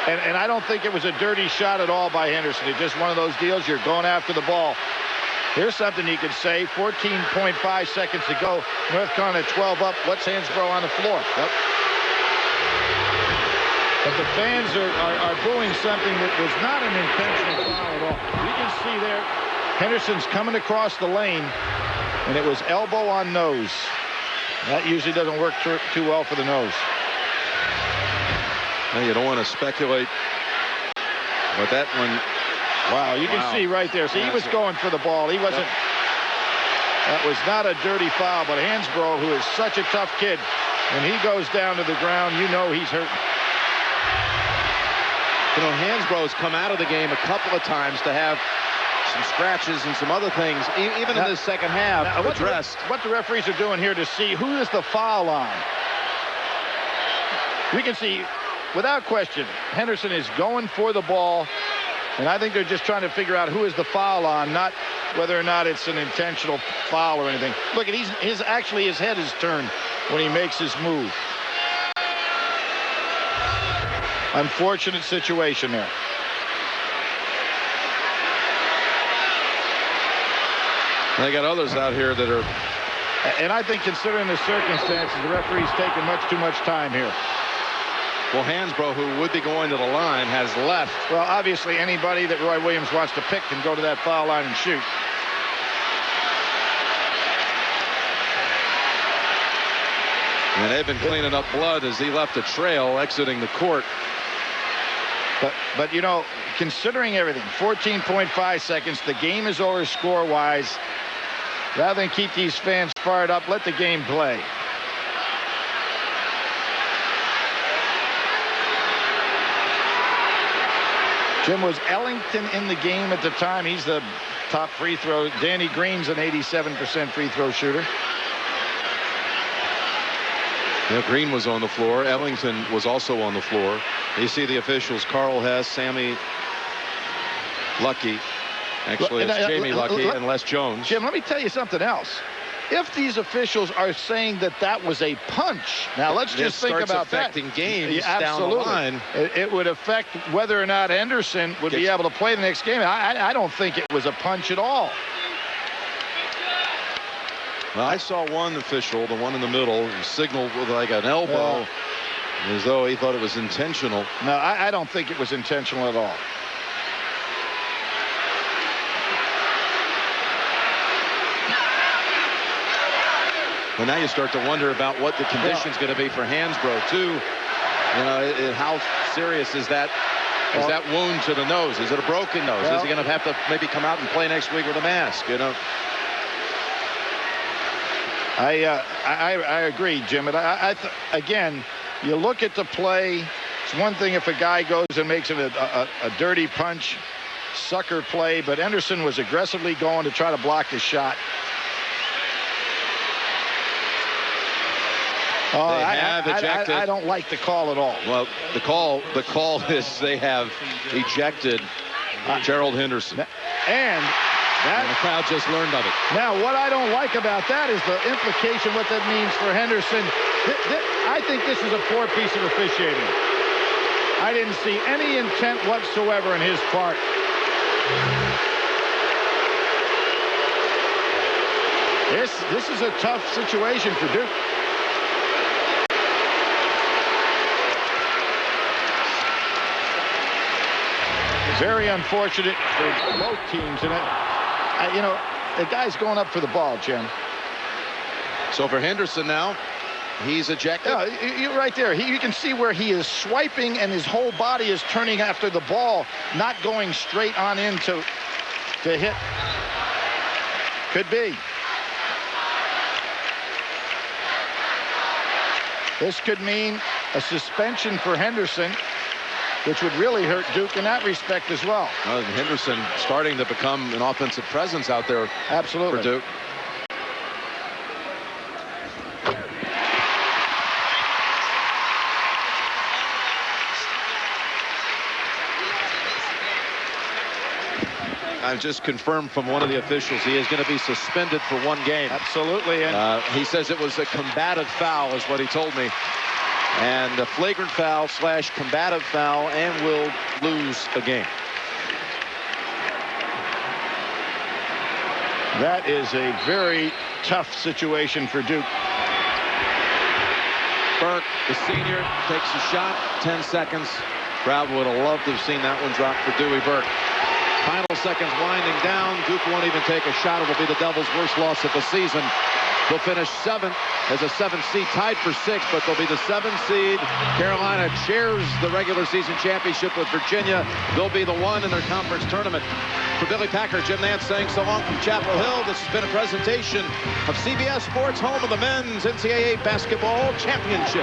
D: And I don't think it was a dirty shot at all by Henderson. It's just one of those deals. You're going after the ball. Here's something you could say. 14.5 seconds to go. North Carolina 12 up. What's Hansbrough on the floor? Yep. But the fans are booing something that was not an intentional foul at all. You can see there, Henderson's coming across the lane, and it was elbow on nose. That usually doesn't work too well for the nose.
A: Now, you don't want to speculate, but that one.
D: Wow, you can see right there. See, he was going for the ball. He wasn't. That was not a dirty foul, but Hansbrough, who is such a tough kid, when he goes down to the ground, you know he's hurt.
A: You know, Hansbrough's come out of the game a couple of times to have some scratches and some other things, even in the second half, addressed.
D: What the referees are doing here to see who is the foul on. We can see, without question, Henderson is going for the ball. And I think they're just trying to figure out who is the foul on, not whether or not it's an intentional foul or anything. Look, actually his head is turned when he makes his move. Unfortunate situation there.
A: They got others out here that are.
D: And I think considering the circumstances, the referee's taking much too much time here.
A: Well, Hansbrough, who would be going to the line, has left.
D: Well, obviously, anybody that Roy Williams wants to pick can go to that foul line and shoot.
A: And they've been cleaning up blood as he left a trail exiting the court.
D: But you know, considering everything, 14.5 seconds, the game is over score-wise. Rather than keep these fans fired up, let the game play. Jim, was Ellington in the game at the time? He's the top free throw. Danny Green's an 87% free throw shooter.
A: Yeah, Green was on the floor. Ellington was also on the floor. You see the officials, Carl Hess, Sammy Lucky. Actually, it's Jamie Lucky and Les Jones.
D: Jim, let me tell you something else. If these officials are saying that that was a punch, now let's just think about that.
A: Affecting games
D: absolutely.
A: Down the line.
D: It would affect whether or not Henderson would be able to play the next game. I don't think it was a punch at all.
A: Well, I saw one official, the one in the middle, signaled with like an elbow, as though he thought it was intentional.
D: No, I don't think it was intentional at all.
A: Well, now you start to wonder about what the condition's going to be for Hansbrough, too. You know, how serious is that? Is that wound to the nose? Is it a broken nose? Is he going to have to maybe come out and play next week with a mask, you know?
D: I agree, Jim. And again, you look at the play. It's one thing if a guy goes and makes it a dirty punch, sucker play, but Henderson was aggressively going to try to block the shot. I don't like the call at all.
A: Well, the call is they have ejected Gerald Henderson.
D: And
A: the crowd just learned of it.
D: Now, what I don't like about that is the implication, what that means for Henderson. I think this is a poor piece of officiating. I didn't see any intent whatsoever in his part. This is a tough situation for Duke. Very unfortunate for both teams. And you know, the guy's going up for the ball, Jim.
A: So for Henderson now, he's ejected.
D: Yeah, you're right there. You can see where he is swiping and his whole body is turning after the ball, not going straight on in to hit. Could be. This could mean a suspension for Henderson, which would really hurt Duke in that respect as well.
A: Henderson starting to become an offensive presence out there.
D: Absolutely.
A: For Duke. I've just confirmed from one of the officials he is going to be suspended for 1 game.
D: Absolutely. And
A: he says it was a combative foul is what he told me. And a flagrant foul / combative foul, and will lose a game.
D: that is a very tough situation for Duke.
A: Burke, the senior, takes a shot. 10 seconds. Crowd would have loved to have seen that one drop for Dewey Burke. Final seconds winding down. Duke won't even take a shot. It will be the Devils' worst loss of the season. They'll finish 7th as a 7th seed, tied for 6th, but they'll be the 7th seed. Carolina shares the regular season championship with Virginia. They'll be the 1 in their conference tournament. For Billy Packer, Jim Nance saying so long from Chapel Hill. This has been a presentation of CBS Sports, home of the men's NCAA basketball championship.